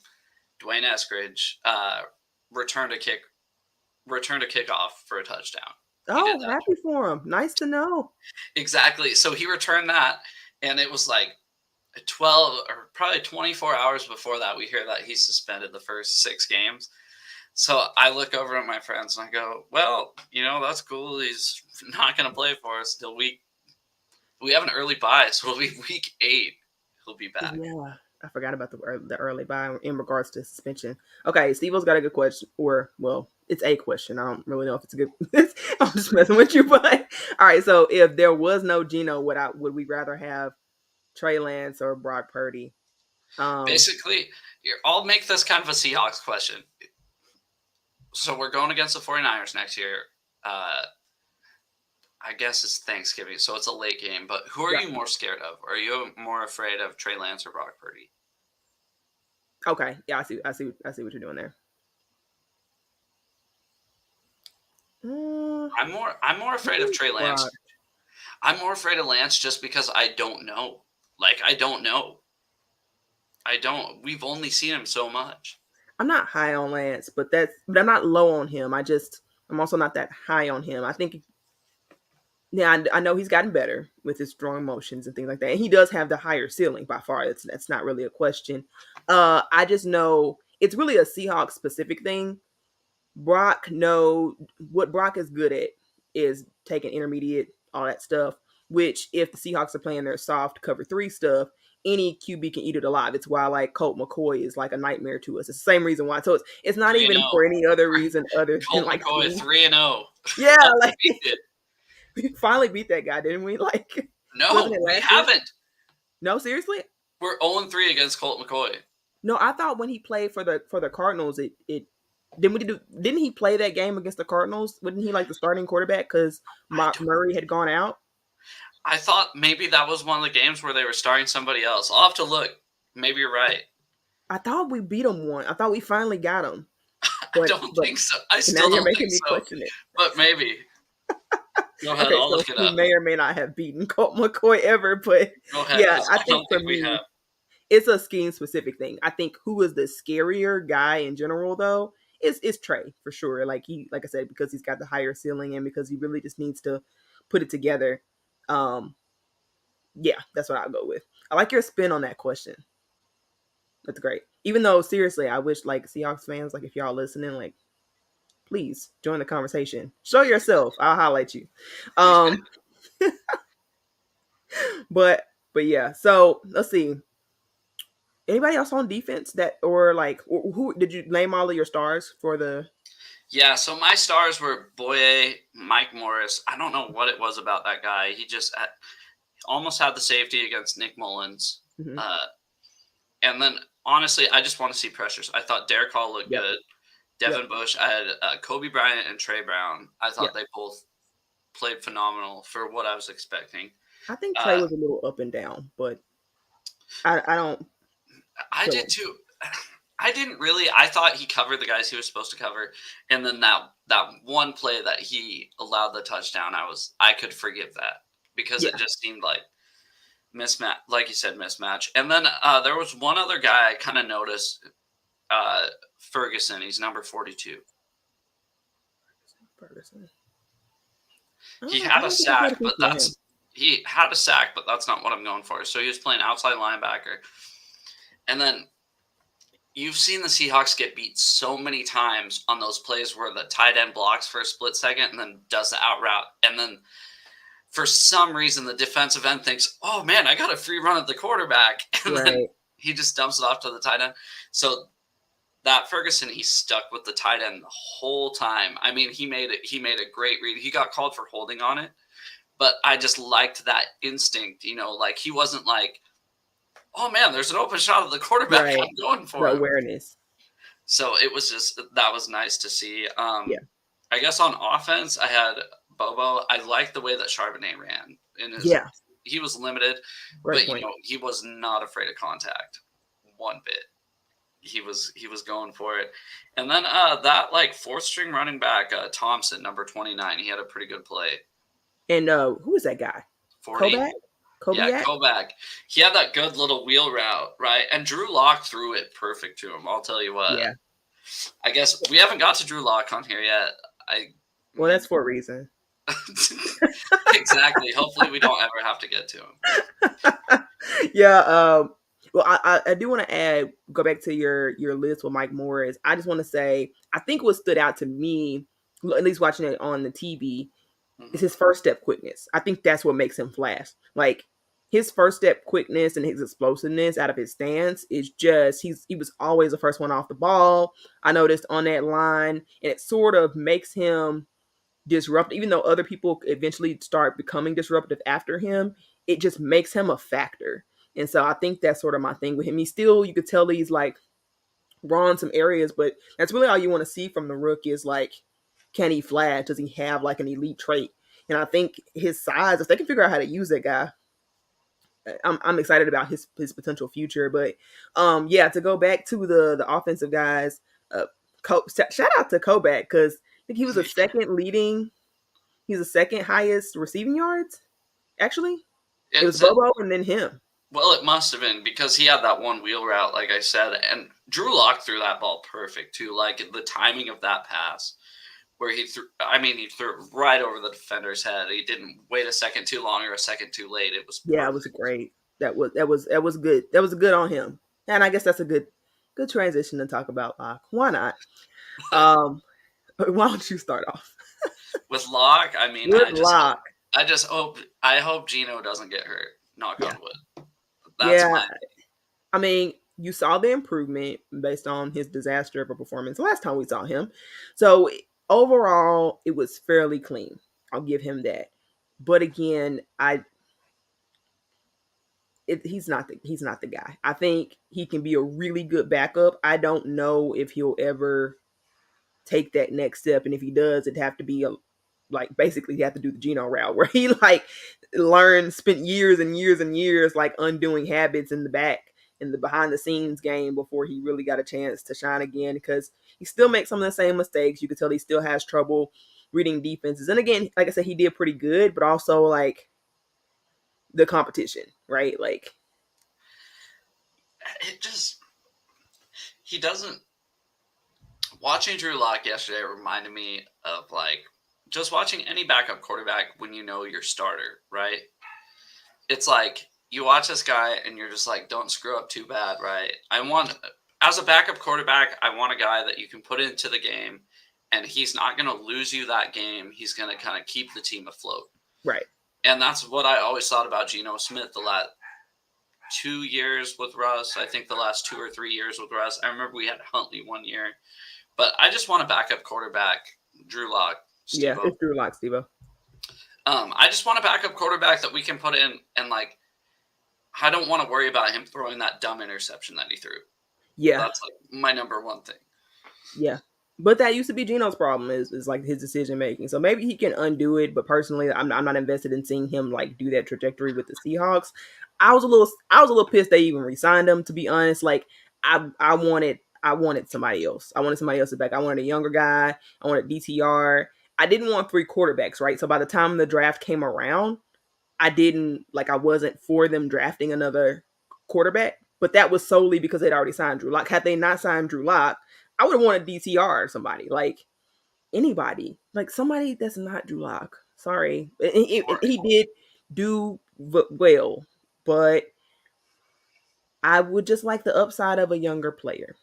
Dwayne Eskridge returned a kick returned a kickoff for a touchdown. He did Oh, that. happy for him. Nice to know. Exactly. So he returned that, and it was like 12 or probably 24 hours before that, we hear that he suspended the first 6 games. So I look over at my friends and I go, well, that's cool. He's not going to play for us till we have an early bye. So it'll be week 8. He'll be back. Yeah, I forgot about the early buy in regards to suspension. Okay, Steve-O's got a good question, or well, it's a question. I don't really know if it's a good. I'm just messing with you, but all right. So if there was no Geno, would we rather have Trey Lance or Brock Purdy? Um, Basically, I'll make this kind of a Seahawks question. So we're going against the 49ers next year. I guess it's Thanksgiving, so it's a late game. But who are yeah. you more scared of? Are you more afraid of Trey Lance or Brock Purdy? Okay. Yeah, I see what you're doing there. Uh, I'm more afraid of Trey Brock. Lance. I'm more afraid of Lance just because I don't know. Like I don't know. I don't. We've only seen him so much. I'm not high on Lance, but I'm not low on him. I'm also not that high on him. I think yeah, I know he's gotten better with his throwing motions and things like that. And he does have the higher ceiling by far. That's not really a question. I just know it's really a Seahawks specific thing. What Brock is good at is taking intermediate, all that stuff. Which, if the Seahawks are playing their soft cover 3 stuff, any QB can eat it alive. It's why like Colt McCoy is like a nightmare to us. It's the same reason why. So it's not 3 and even 0. for any other reason other than Colt like McCoy speed. 3 and 0. Yeah, like Undefeated. we finally beat that guy, didn't we? Like, wasn't No, it we last year? haven't. No, seriously. We're 0-3 against Colt McCoy. No, I thought when he played for the Cardinals, it didn't he play that game against the Cardinals? Wasn't he like the starting quarterback because Murray had gone out? I thought maybe that was one of the games where they were starting somebody else. I'll have to look. Maybe you're right. I thought we beat him one. I thought we finally got him. I But don't think so. I now still you're don't making think me so. question it. But maybe. Go ahead. Okay, I'll so look it we up. may or may not have beaten Colt McCoy ever, but Go ahead. yeah, I I think don't for think we me, have. it's a scheme specific thing. I think who is the scarier guy in general though is Trey for sure. Like I said, because he's got the higher ceiling and because he really just needs to put it together. Um, yeah, that's what I'll go with. I like your spin on that question. That's great. Even though seriously, I wish like Seahawks fans, like if y'all listening, like please join the conversation. Show yourself. I'll highlight you. Um, but yeah. So let's see. Anybody else on defense that or like who did you name all of your stars for the? Yeah, so my stars were Boye, Mike Morris. I don't know what it was about that guy. He just almost had the safety against Nick Mullins. Mhm. And then, honestly, I just want to see pressures. I thought Derek Hall looked Yep. good. Yep. Devin Bush. I had Kobe Bryant and Trey Brown. I thought Yep. they both played phenomenal for what I was expecting. I think Trey was a little up and down, but I don't. I Feel did him. too. I didn't really. I thought he covered the guys he was supposed to cover, and then that one play that he allowed the touchdown, I could forgive that because it Yeah, just seemed like mismatch, like you said, mismatch. And then there was one other guy I kind of noticed, uh, Ferguson. He's number 42. Ferguson. He I had a don't think I've heard sack, of but him. that's not what I'm going for. So he was playing outside linebacker, and then you've seen the Seahawks get beat so many times on those plays where the tight end blocks for a split second and then does the out route. And then for some reason, the defensive end thinks, oh man, I got a free run at the quarterback. And then Right, he just dumps it off to the tight end. So that Ferguson, he stuck with the tight end the whole time. I mean, he made a great read. He got called for holding on it, but I just liked that instinct, like he wasn't like, oh man, there's an open shot at the quarterback. right. I'm going The for him. awareness. So it was just that was nice to see. Yeah, I guess on offense, I had Bobo. I liked the way that Charbonnet ran in his. yeah. He was limited, Great but point. he was not afraid of contact one bit. He was going for it, and then that like fourth string running back Thompson, number 29, he had a pretty good play. And who is that guy? 40, Kovac? yeah, Kobiak? Kovac. He had that good little wheel route, right? And Drew Lock threw it perfect to him. I'll tell you what. Yeah. I guess we haven't got to Drew Lock on here yet. I Well, mean, that's for a reason. exactly. Hopefully, we don't ever have to get to him. Yeah. Well, I do want to add, go back to your list with Mike Morris. I just want to say, I think what stood out to me, at least watching it on the TV, is Mhm. his first step quickness. I think that's what makes him flash. Like his first step quickness and his explosiveness out of his stance is just he was always the first one off the ball. I noticed on that line, and it sort of makes him disruptive, even though other people eventually start becoming disruptive after him. It just makes him a factor. And so I think that's sort of my thing with him. He still, you could tell he's like raw in some areas, but that's really all you want to see from the rookie is like, can he flash? Does he have like an elite trait? And I think his size, if they can figure out how to use that guy, I'm excited about his potential future. But yeah, to go back to the offensive guys, shout out to Kovac because I think he was a second leading. He's the second highest receiving yards. Actually, it was It's Bobo and then him. well, it must have been because he had that one wheel route, like I said, and Drew Lock threw that ball perfect too. Like the timing of that pass, where he threw. I mean, he threw it right over the defender's head. He didn't wait a second too long or a second too late. It was Yeah, it was perfect. great. That was good. That was good on him. And I guess that's a good transition to talk about Locke. Why not? Um, why don't you start off With Lock, I mean, with Locke? I hope Gino doesn't get hurt. Knock Yeah, on wood. That's yeah. my I mean, you saw the improvement based on his disaster of a performance last time we saw him. So overall, it was fairly clean. I'll give him that. But again, he's not the guy. I think he can be a really good backup. I don't know if he'll ever take that next step, and if he does, it'd have to be like basically he have to do the Geno route where he like spent years and years and years like undoing habits in the back in the behind the scenes game before he really got a chance to shine again because he still makes some of the same mistakes. You could tell he still has trouble reading defenses. And again, like I said, he did pretty good, but also like the competition, right? Like it just he doesn't watching Drew Lock yesterday reminded me of like just watching any backup quarterback when you know your starter, right? It's like you watch this guy and you're just like, don't screw up too bad, right? As a backup quarterback, I want a guy that you can put into the game and he's not going to lose you that game. He's going to kind of keep the team afloat. right. And that's what I always thought about Geno Smith the last 2 years with Russ. I think the last 2 or 3 years with Russ. I remember we had Huntley one year. But I just want a backup quarterback, Drew Lock, Yeah, Steve-O. it's Drew Lock, Steve-O. I just want a backup quarterback that we can put in and like I don't want to worry about him throwing that dumb interception that he threw. Yeah, That's like my number one thing. yeah. But that used to be Geno's problem is like his decision making. So maybe he can undo it. But personally, I'm not invested in seeing him like do that trajectory with the Seahawks. I was a little pissed they even re-signed him. To be honest, like I I wanted somebody else. I wanted somebody else to back. I wanted a younger guy. I wanted DTR. I didn't want three quarterbacks, right? So by the time the draft came around, I wasn't for them drafting another quarterback. But that was solely because they'd already signed Drew Lock. Had they not signed Drew Lock, I would have wanted DTR or somebody, like anybody, like somebody that's not Drew Lock. Sorry, he did do well, but I would just like the upside of a younger player.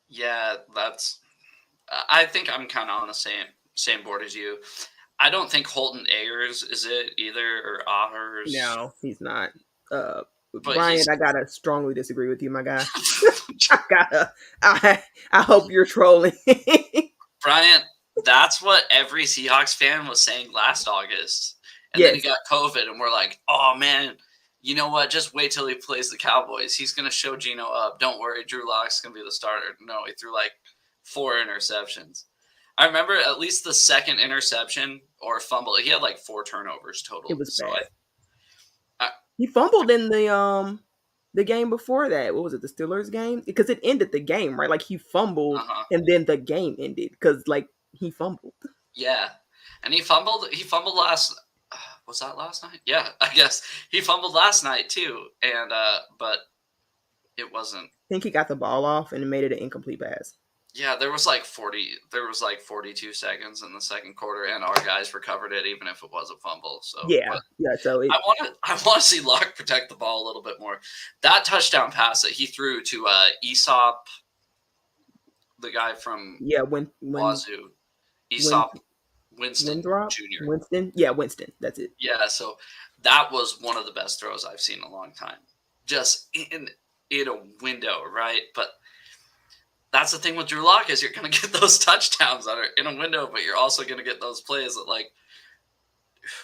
Yeah, that's. I think I'm kind of on the same board as you. I don't think Holton Ayers is it either, or Ahers, No, he's not. but Brian, he's. I gotta strongly disagree with you, my guy. I gotta. I hope you're trolling. Bryant, that's what every Seahawks fan was saying last August. And then he Yes, got COVID, and we're like, oh, man, you know what? Just wait till he plays the Cowboys. He's going to show Geno up. Don't worry, Drew Lock's going to be the starter. No, he threw like 4 interceptions. I remember at least the second interception or fumble. He had like 4 turnovers total. it was So bad. He fumbled in the game before that. What was it? The Steelers game? Because it ended the game, right? Like he fumbled uh-huh. and then the game ended because like he fumbled. Yeah. And he fumbled last was that last night? Yeah, I guess. He fumbled last night too. And but it wasn't. I think he got the ball off and made it an incomplete pass. Yeah, there was like 42 seconds in the second quarter, and our guys recovered it, even if it was a fumble. So Yeah, but yeah. So I want to see Locke protect the ball a little bit more. That touchdown pass that he threw to Aesop, the guy from yeah, Wazoo, Aesop Winston Winthrop, Jr. Winston. That's it. Yeah, so that was one of the best throws I've seen in a long time. Just in a window, right? But that's the thing with Drew Lock is you're going to get those touchdowns that are in a window, but you're also going to get those plays that, like,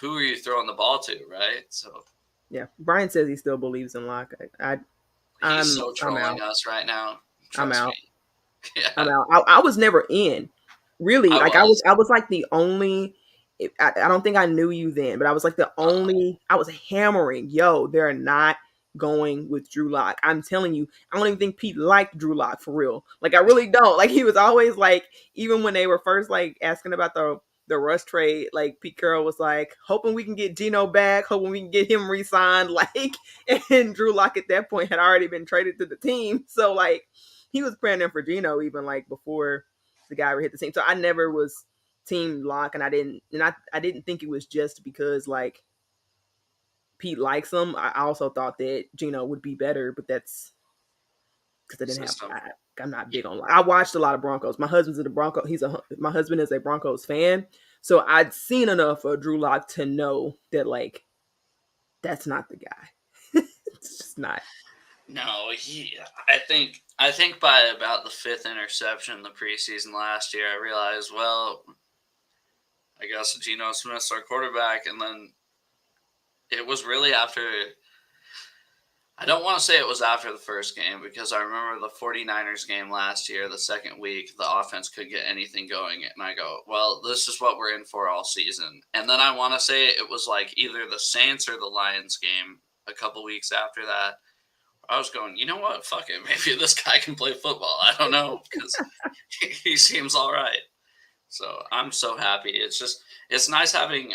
who are you throwing the ball to, right? So Yeah, Brian says he still believes in Locke. he's so trolling us right now. I'm Trust out. me. Yeah, I'm out. I was never in. Really, I like was. I was like the only. I don't think I knew you then, but I was like the only. I was hammering, yo, they're not going with Drew Lock. I'm telling you, I don't even think Pete liked Drew Lock for real. Like I really don't. Like he was always like, even when they were first like asking about the Russ trade, like Pete Carroll was like, hoping we can get Geno back, hoping we can get him re-signed. Like, and Drew Lock at that point had already been traded to the team, so like he was praying for Geno even like before the guy ever hit the team. So I never was team Lock, and I didn't think it was just because like Pete likes him. I also thought that Geno would be better, but that's because I didn't have. System. I'm not Yeah. big on. I watched a lot of Broncos. My husband's a Bronco. My husband is a Broncos fan, so I'd seen enough of Drew Lock to know that like that's not the guy. It's just not. No, I think by about the 5th interception in the preseason last year, I realized, well, I guess Geno Smith's our quarterback, and then it was really after. I don't want to say it was after the first game because I remember the 49ers game last year, the second week, the offense could get anything going. And I go, well, this is what we're in for all season. And then I want to say it was like either the Saints or the Lions game a couple weeks after that. I was going, you know what? Fuck it. Maybe this guy can play football. I don't know because he seems all right. So I'm so happy. It's nice having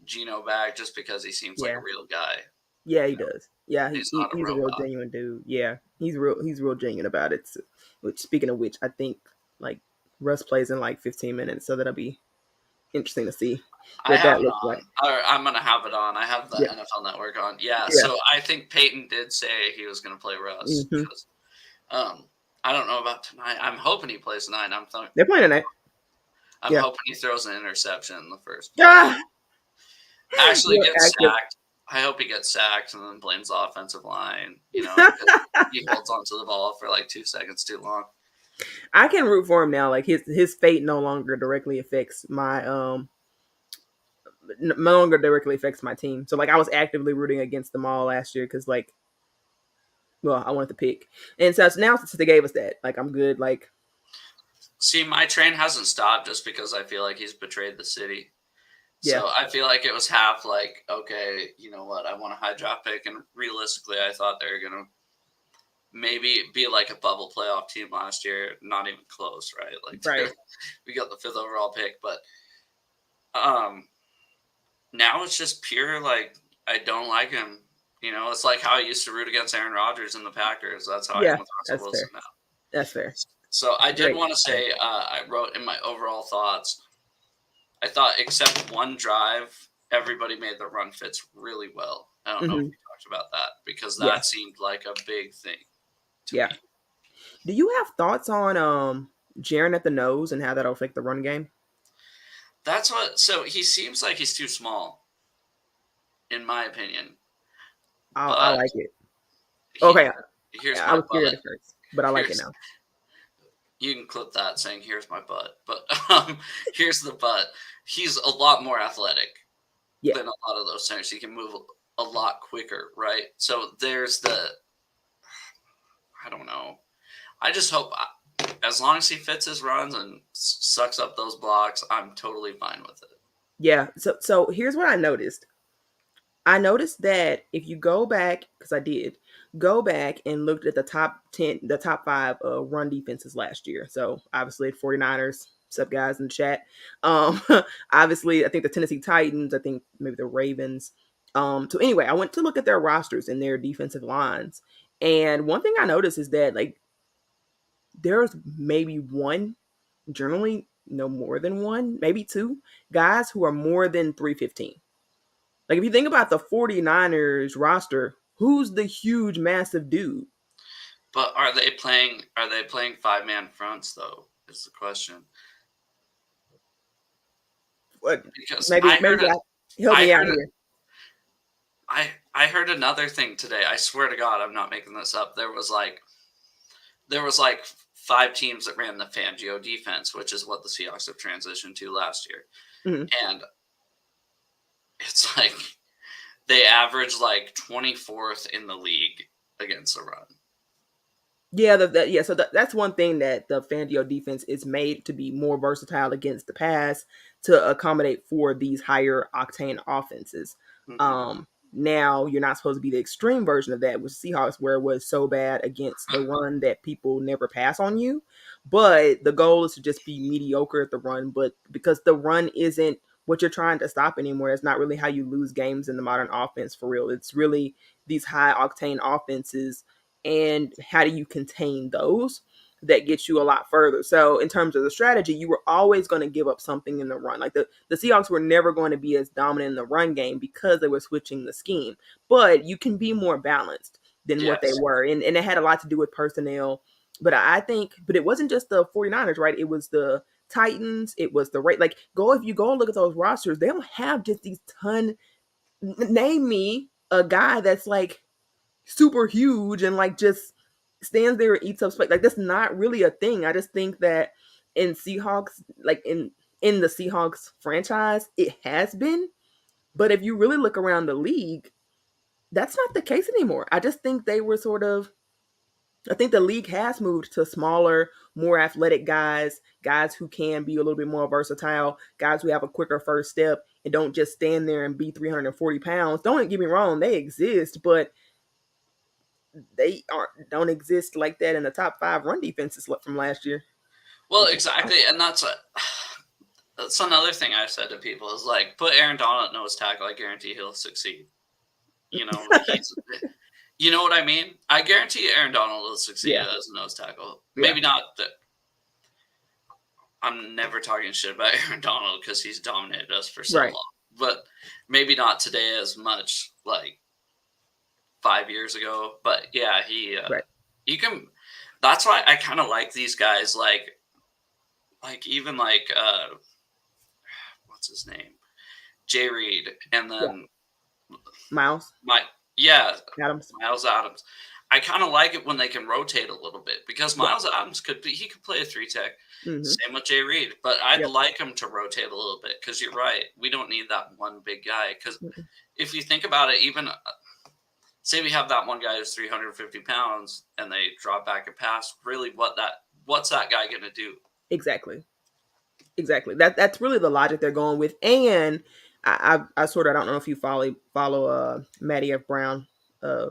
Geno back just because he seems like Yeah. a real guy. Yeah, he does. Yeah, He's not a he's a real robot. genuine dude. Yeah, he's real genuine about it. So, which speaking of which, I think like Russ plays in like 15 minutes, so that'll be interesting to see I what have that it looks on. like. Or I'm gonna have it on. I have the Yeah, NFL Network on. Yeah. yeah. So I think Peyton did say he was gonna play Russ Hmm. because I don't know about tonight. I'm hoping he plays tonight. They're playing tonight. I'm Yeah. hoping he throws an interception in the first play. Ah! Actually You're gets active. sacked. I hope he gets sacked and then blames the offensive line. Because he holds onto the ball for like 2 seconds too long. I can root for him now. Like his fate no longer directly affects no longer directly affects my team. So like I was actively rooting against them all last year because like, well, I wanted to pick, and so now since they gave us that, like I'm good. Like See, my train hasn't stopped just because I feel like he's betrayed the city. yeah, So I feel like it was half like, okay, you know what? I want a high draft pick, and realistically, I thought they were gonna maybe be like a bubble playoff team last year, not even close, right? Like Right. we got the 5th overall pick, but um, now it's just pure like I don't like him. You know, it's like how I used to root against Aaron Rodgers and the Packers. That's how I am Yeah, with Russell that's Wilson fair. now. That's fair. So I did Great. want to say I wrote in my overall thoughts. I thought except one drive, everybody made the run fits really well. I don't know if Hmm. we talked about that because Yeah. that seemed like a big thing to Yeah. me. Do you have thoughts on Jaron at the nose and how that'll affect the run game? That's what. So he seems like he's too small, in my opinion. I But like it. he Okay, here's I my was scared but. at first, but I like it Here's now. you can clip that saying here's my butt. But here's the but. He's a lot more athletic Yeah. than a lot of those centers. He can move a lot quicker, right? So there's the I don't know. I just hope as long as he fits his runs and sucks up those blocks, I'm totally fine with it. Yeah. So here's what I noticed. I noticed that if you go back, because I did go back and looked at the top 10, the top five run defenses last year. So obviously 49ers, sup guys in the chat. Um, obviously, I think the Tennessee Titans, I think maybe the Ravens. So anyway, I went to look at their rosters and their defensive lines. And one thing I noticed is that like there's maybe one, generally no more than one, maybe two guys who are more than 315. Like if you think about the 49ers roster, who's the huge massive dude? But are they playing 5-man fronts though? Is the question. What Because maybe maybe help I me out heard here. I heard another thing today. I swear to God, I'm not making this up. There was like 5 teams that ran the Fangio defense, which is what the Seahawks have transitioned to last year. Hmm. And it's like they average like 24th in the league against the run. Yeah, yeah. So that's one thing that the Fangio defense is made to be more versatile against the pass to accommodate for these higher octane offenses. Hmm. Now you're not supposed to be the extreme version of that with Seahawks, where it was so bad against the run that people never pass on you. But the goal is to just be mediocre at the run. But because the run isn't what you're trying to stop anymore, it's not really how you lose games in the modern offense for real. It's really these high octane offenses and how do you contain those that gets you a lot further. So in terms of the strategy, you were always going to give up something in the run. Like the Seahawks were never going to be as dominant in the run game because they were switching the scheme. But you can be more balanced than what they Yes. were. And it had a lot to do with personnel. But I think, but it wasn't just the 49ers, right? It was the Titans, it was the right, like go if you go and look at those rosters, they don't have just these ton. Name me a guy that's like super huge and like just stands there and eats up space. Like that's not really a thing. I just think that in Seahawks, like in the Seahawks franchise, it has been. But if you really look around the league, that's not the case anymore. I just think they were sort of I think the league has moved to smaller, more athletic guys, guys who can be a little bit more versatile, guys who have a quicker first step and don't just stand there and be 340 pounds. Don't get me wrong, they exist, but they aren't don't exist like that in the top five run defenses from last year. Well, exactly, and that's another thing I've said to people is like put Aaron Donald at nose tackle. I guarantee he'll succeed. You know, he's you know what I mean. I guarantee Aaron Donald will succeed Yeah, as a nose tackle. yeah, Maybe not. I'm never talking shit about Aaron Donald because he's dominated us for so right, long. But maybe not today as much, like 5 years ago. But yeah, right. you can. That's why I kind of like these guys, even like what's his name, Jay Reed, and Yeah, then Miles my yeah, Adams. Miles Adams. I kind of like it when they can rotate a little bit because Yeah, Miles Adams he could play a 3 tech. mm-hmm. Same with Jay Reed, but I'd Yep. like him to rotate a little bit because you're right. We don't need that one big guy because Mm-hmm. if you think about it, even say we have that one guy who's 350 pounds and they drop back and pass. Really, what's that guy going to do? Exactly, exactly. That's really the logic they're going with. And I sort of I don't know if you follow Matty F Brown, uh,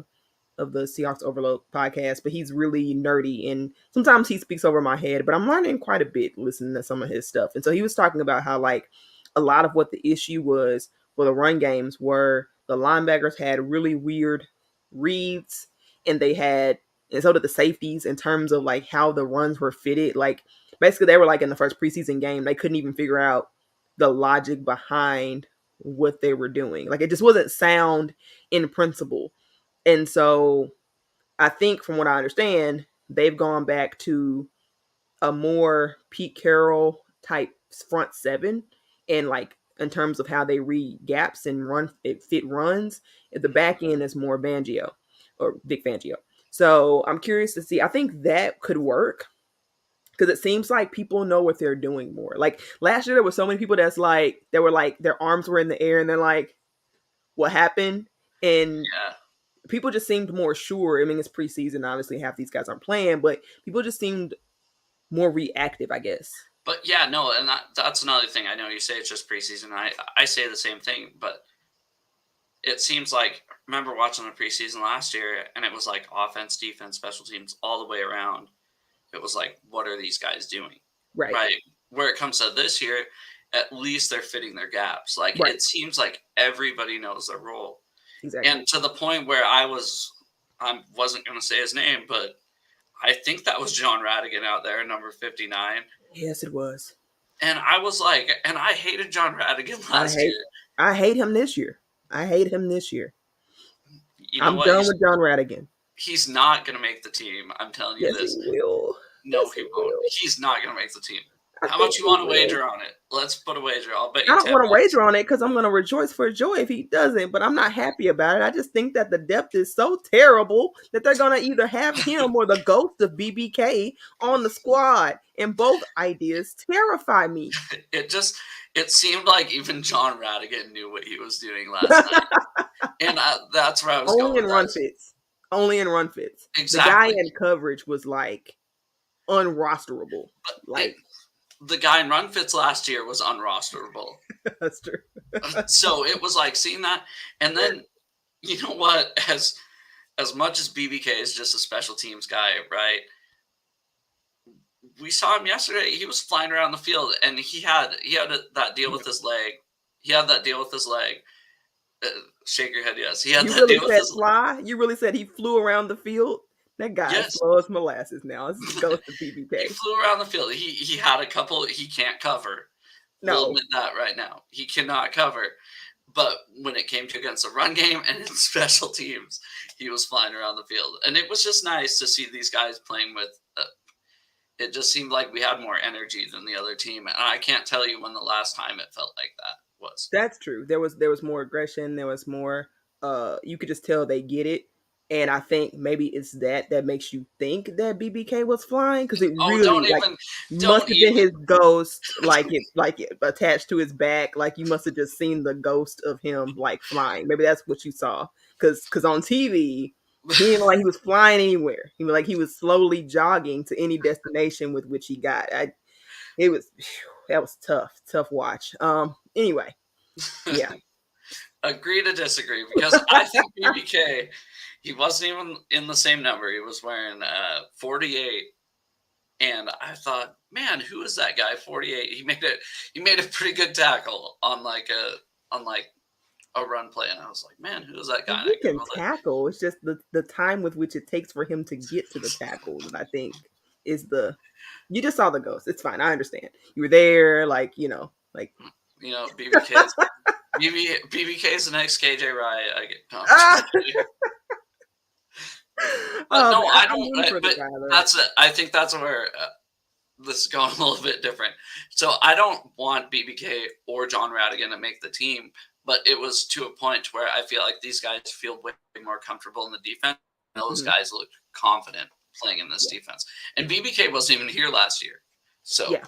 of the Seahawks Overload podcast, but he's really nerdy and sometimes he speaks over my head, but I'm learning quite a bit listening to some of his stuff. And so he was talking about how like a lot of what the issue was for the run games were the linebackers had really weird reads and they had and so did the safeties in terms of like how the runs were fitted. Like basically they were like in the first preseason game, they couldn't even figure out the logic behind what they were doing. Like it just wasn't sound in principle. And so I think from what I understand, they've gone back to a more Pete Carroll type front seven and like in terms of how they read gaps and run it fit runs. At the back end is more Fangio or Vic Fangio. So I'm curious to see. I think that could work because it seems like people know what they're doing more. Like last year, there were so many people that's like they were like their arms were in the air and they're like, "What happened?" And Yeah. people just seemed more sure. I mean, it's preseason. Obviously, half these guys aren't playing, but people just seemed more reactive, I guess. But yeah, no, and that's another thing. I know you say it's just preseason. I say the same thing, but it seems like remember watching the preseason last year, and it was like offense, defense, special teams, all the way around. It was like, what are these guys doing? Right. Right. Where it comes to this year, at least they're fitting their gaps. Like Right. it seems like everybody knows their role. Exactly. And to the point where I wasn't going to say his name, but I think that was John Radigan out there, number 59. Yes, it was. And I was like, and I hated John Radigan last year. I hate him this year. I hate him this year. You know I'm what? done with John Radigan. He's not going to make the team. I'm telling you Yes, this. he will. No, Yes, he he won't. will. He's not going to make the team. I How think much you he want to will. wager on it? Let's put a wager. I'll bet I you don't 10 want to bucks. wager on it because I'm going to rejoice for joy if he doesn't, but I'm not happy about it. I just think that the depth is so terrible that they're going to either have him or the ghost of BBK on the squad, and both ideas terrify me. It seemed like even John Radigan knew what he was doing last night. And that's where I was going Only in with run that. fits. Only in run fits. Exactly. The guy in coverage was like unrosterable. Like the guy in run fits last year was unrosterable. That's true. So it was like seeing that, and then you know what? As much as BBK is just a special teams guy, right? We saw him yesterday. He was flying around the field, and he had that deal with his leg. He had that deal with his leg. Shake your head, yes. He had You that really deal with said his fly? You really said he flew around the field? That guy Yes. is slow as molasses now. This is the ghost of BBK. He flew around the field. He had a couple he can't cover. No. We'll admit that right now. He cannot cover. But when it came to against the run game and in special teams, he was flying around the field. And it was just nice to see these guys playing with it just seemed like we had more energy than the other team. And I can't tell you when the last time it felt like that was. That's true. There was more aggression. There was more. You could just tell they get it, and I think maybe it's that makes you think that BBK was flying because it really must have been his ghost, like it attached to his back. Like you must have just seen the ghost of him like flying. Maybe that's what you saw because on TV. He didn't like he was flying anywhere. He was slowly jogging to any destination with which he got. That was tough watch. Anyway, yeah. Agree to disagree because I think BBK, he wasn't even in the same number. He was wearing 48, and I thought, man, who is that guy? 48. He made a pretty good tackle on a run play, and I was like, man, who is that guy? He can tackle. It's just the time with which it takes for him to get to the tackle that I think is the. You just saw the ghost. It's fine. I understand. You were there, BBK. BBK's the next KJ Wright. I get no, I don't. But I think that's where this is going a little bit different. So I don't want BBK or John Radigan to make the team, but it was to a point where I feel like these guys feel way more comfortable in the defense. And those guys look confident playing in this defense. And BBK wasn't even here last year. So yeah.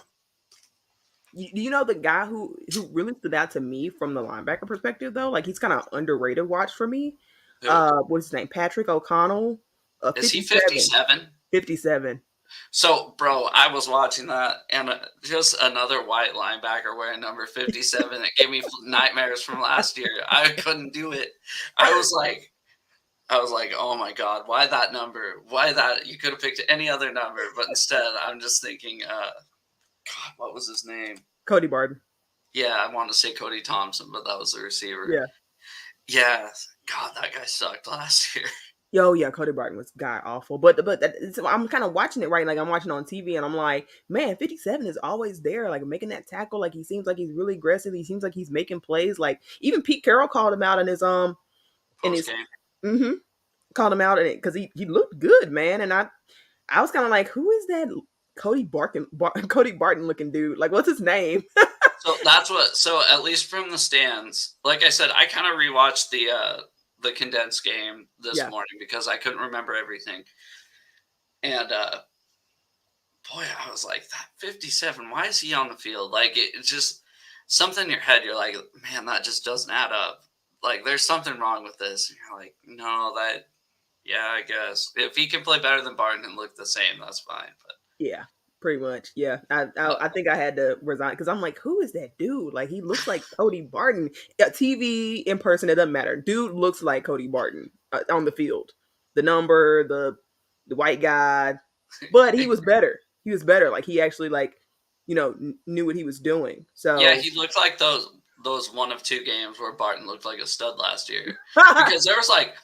You know the guy who really stood out to me from the linebacker perspective though? Like he's kind of underrated watch for me. What's his name? Patrick O'Connell. Is he 57? 57. So, bro, I was watching that, and just another white linebacker wearing number 57. It gave me nightmares from last year. I couldn't do it. I was like, I was like, oh my God, why that number? Why that? You could have picked any other number, but instead, I'm just thinking, God, what was his name? Cody Barton. Yeah, I wanted to say Cody Thompson, but that was the receiver. Yeah. Yeah, God, that guy sucked last year. Yo, yeah, Cody Barton was god awful. I'm kind of watching it right. Like I'm watching on TV, and I'm like, man, 57 is always there, like making that tackle. Like he seems like he's really aggressive. He seems like he's making plays. Like even Pete Carroll called him out in Post his game. mm-hmm, called him out in it because he looked good, man. And I was kind of like, who is that Cody Barton looking dude? Like, what's his name? So that's what. So at least from the stands, like I said, I kind of rewatched the condensed game this Yeah, morning because I couldn't remember everything. And boy, I was like, that 57. Why is he on the field? Like it's just something in your head. You're like, man, that just doesn't add up. Like there's something wrong with this. And you're like, no, that. Yeah, I guess if he can play better than Barton and look the same, that's fine. yeah, pretty much. Yeah, I think I had to resign because I'm like, who is that dude? Like he looks like Cody Barton. Yeah, TV in person, it doesn't matter. Dude looks like Cody Barton on the field. The number, the white guy, but he was better. He was better. Like he actually knew what he was doing. Yeah, So he looked like those one of two games where Barton looked like a stud last year. Because there was like,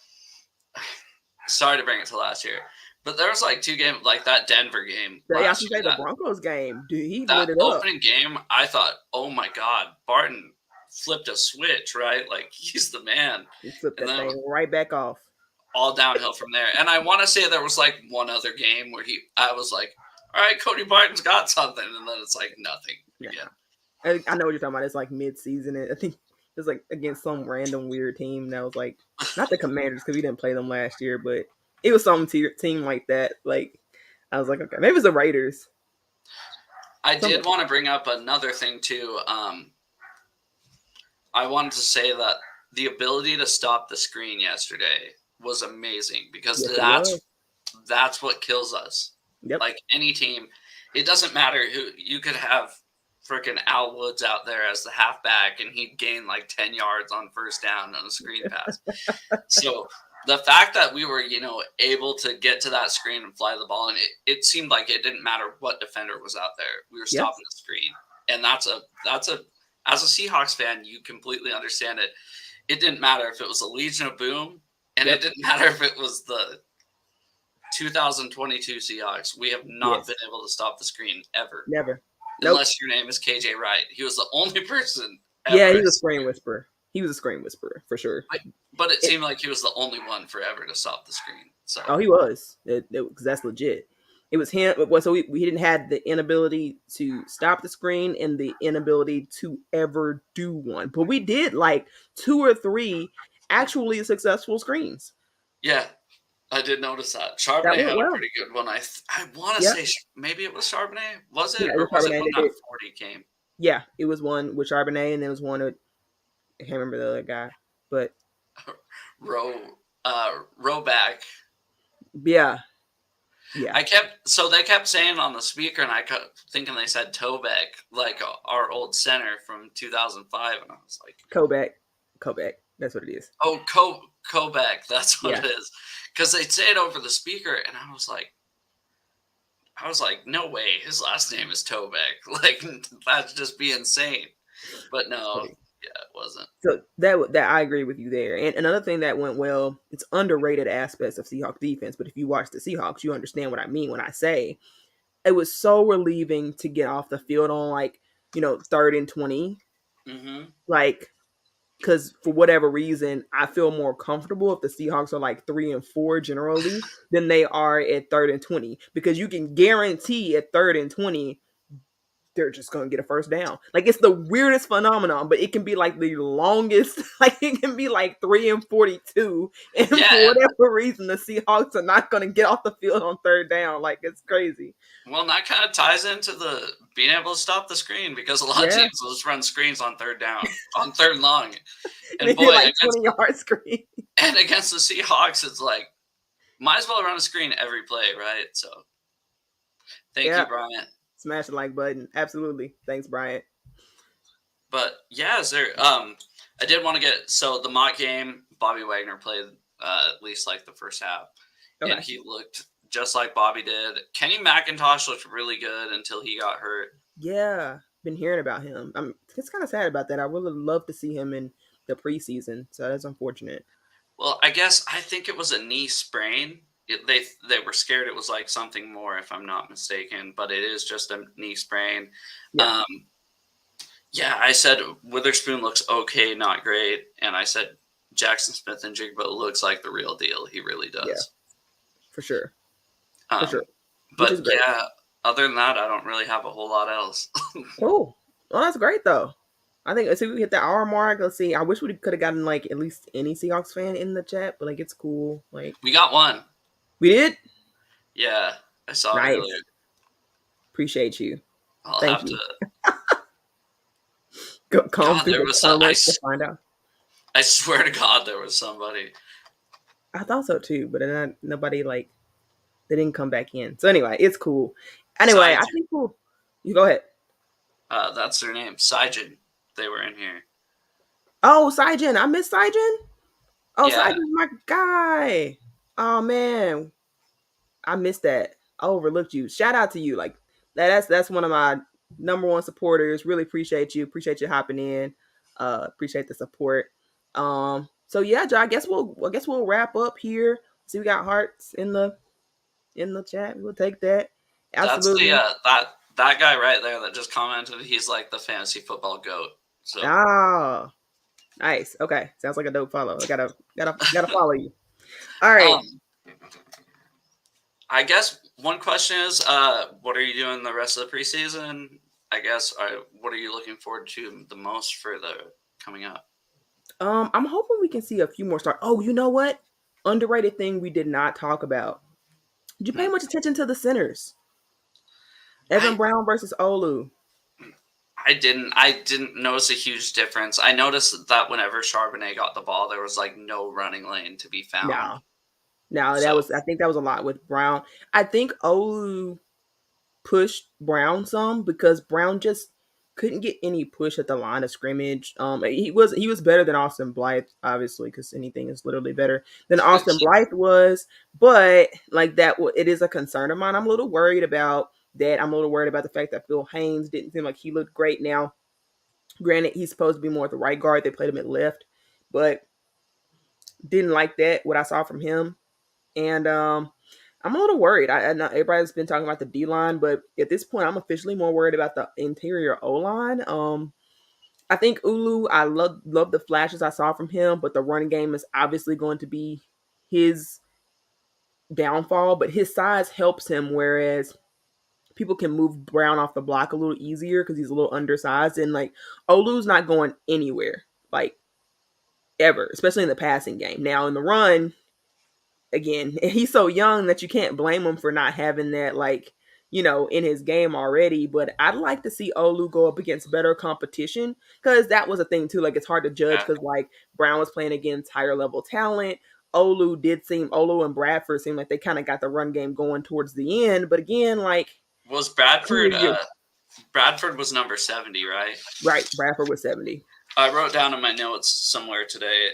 sorry to bring it to last year, but there was like two games like that Denver game I last should year. say the Broncos game, dude, he That lit it up. opening game, I thought, oh my God, Barton flipped a switch, right? Like he's the man. He flipped And that then thing right back off. all downhill from there. And I want to say there was like one other game where I was like, all right, Cody Barton's got something, and then it's like nothing again. I know what you're talking about. It's like mid-season. I think it's like against some random weird team that was like not the Commanders because we didn't play them last year, but it was some team like that. Like I was like, okay, maybe it's the Raiders. I did want to bring up another thing too. I wanted to say that the ability to stop the screen yesterday was amazing because that's what kills us. Yep. Like any team, it doesn't matter who you could have. Freaking Al Woods out there as the halfback, and he'd gain like 10 yards on first down on a screen pass. So the fact that we were, able to get to that screen and fly the ball, and it seemed like it didn't matter what defender was out there. We were stopping the screen, and that's a as a Seahawks fan, you completely understand it. It didn't matter if it was a Legion of Boom, and it didn't matter if it was the 2022 Seahawks. We have not been able to stop the screen ever. Never. Unless your name is KJ Wright. He was the only person ever. Yeah, he was a screen whisperer. He was a screen whisperer for sure. But it seemed like he was the only one forever to stop the screen. So he was. Because that's legit. It was him. So we didn't have the inability to stop the screen and the inability to ever do one. But we did like 2 or 3 actually successful screens. Yeah. I did notice that. Charbonnet had a pretty good one. I want to say maybe it was Charbonnet. Was it? Or was it when that 40 came? Yeah, it was one with Charbonnet, and there was one with, I can't remember the other guy. But Roback. Yeah. They kept saying on the speaker, and I kept thinking they said Tobeck, like our old center from 2005, and I was like, Kobeck. That's what it is. Oh, Kobeck. That's what it is. Because they'd say it over the speaker, and I was like, no way, his last name is Tobeck. Like, that'd just be insane. But no, it wasn't. So that I agree with you there. And another thing that went well, it's underrated aspects of Seahawks defense, but if you watch the Seahawks, you understand what I mean when I say it was so relieving to get off the field on 3rd and 20. Mm-hmm. Because for whatever reason, I feel more comfortable if the Seahawks are 3 and 4 generally than they are at 3rd and 20. Because you can guarantee at 3rd and 20, they're just going to get a first down. It's the weirdest phenomenon, but it can be the longest. It can be 3 and 42. And for whatever reason, the Seahawks are not going to get off the field on 3rd down. It's crazy. Well, that kind of ties into the being able to stop the screen because a lot of teams will just run screens on 3rd down, on 3rd and long. And boy, 20-yard screen. And against the Seahawks, it's might as well run a screen every play, right? So, thank you, Bryant. Smash the like button. Absolutely. Thanks, Bryant. But yeah, I did want to get the mock game. Bobby Wagner played at least like the first half, and Okay. he looked just like Bobby did. Kenny McIntosh looked really good until he got hurt. Yeah, been hearing about him. I'm it's kind of sad about that. I would love to see him in the preseason, so that's unfortunate. Well, I think it was a knee sprain. They were scared it was like something more, if I'm not mistaken, but it is just a knee sprain. Yeah, Um, yeah, I said Witherspoon looks okay, not great, and I said Jackson Smith and Jigba looks like the real deal. He really yeah, does. for sure, for sure. Um, Which but is great. yeah, other than that, I don't really have a whole lot else. Cool. Well, that's great though. I think let's see if we hit the hour mark. Let's see. I wish we could have gotten like at least any Seahawks fan in the chat, but like it's cool. Like We got one. we did. Yeah, I saw it earlier. Nice. Appreciate you. I'll Thank have to. you. Go, come God, through there the was comments to find out. I swear to God, there was somebody. I thought so too, but then nobody like they didn't come back in. So anyway, it's cool. Anyway, I Sijin. think cool. You go ahead. That's their name. Sijin. They were in here. Oh, Saijin. I miss Saijin. Oh, Yeah, Saijin's my guy. Oh man, I missed that. I overlooked you. Shout out to you. Like that's one of my number one supporters. Really appreciate you. Appreciate you hopping in. Appreciate the support. So yeah, Joe, I guess we'll wrap up here. See, we got hearts in the chat. We'll take that. that's the Absolutely. that guy right there that just commented. He's like the fantasy football goat. So, Ah, nice. Okay, sounds like a dope follow. I gotta follow you. All right. um, I guess one question is, what are you doing the rest of the preseason? I guess, what are you looking forward to the most for the coming up? I'm hoping we can see a few more stars. Oh, you know what? Underrated thing we did not talk about. Did you pay Hmm. much attention to the centers? Evan I Brown versus Olu. I didn't notice a huge difference. I noticed that whenever Charbonnet got the ball, there was like no running lane to be found. No, no, So I think that was a lot with Brown. I think Olu pushed Brown some because Brown just couldn't get any push at the line of scrimmage. He was better than Austin Blythe, obviously, because anything is literally better than Austin Blythe was. But like that, it is a concern of mine. I'm a little worried about that. I'm a little worried about the fact that Phil Haynes didn't seem like he looked great. Now, granted, he's supposed to be more at the right guard. They played him at left, but didn't like that what I saw from him. And I'm a little worried. I know everybody's been talking about the D line, but at this point, I'm officially more worried about the interior O line. I think Ulu, I love the flashes I saw from him, but the running game is obviously going to be his downfall. But his size helps him, whereas people can move Brown off the block a little easier because he's a little undersized. And like Olu's not going anywhere, like ever, especially in the passing game. Now in the run, again, he's so young that you can't blame him for not having that, like, in his game already. But I'd like to see Olu go up against better competition because that was a thing too. Like, it's hard to judge yeah. because like Brown was playing against higher level talent. Olu and Bradford seemed like they kind of got the run game going towards the end. But again, like, Was who Bradford? are you? Bradford was number 70, right? Right, Bradford was 70. I wrote down in my notes somewhere today.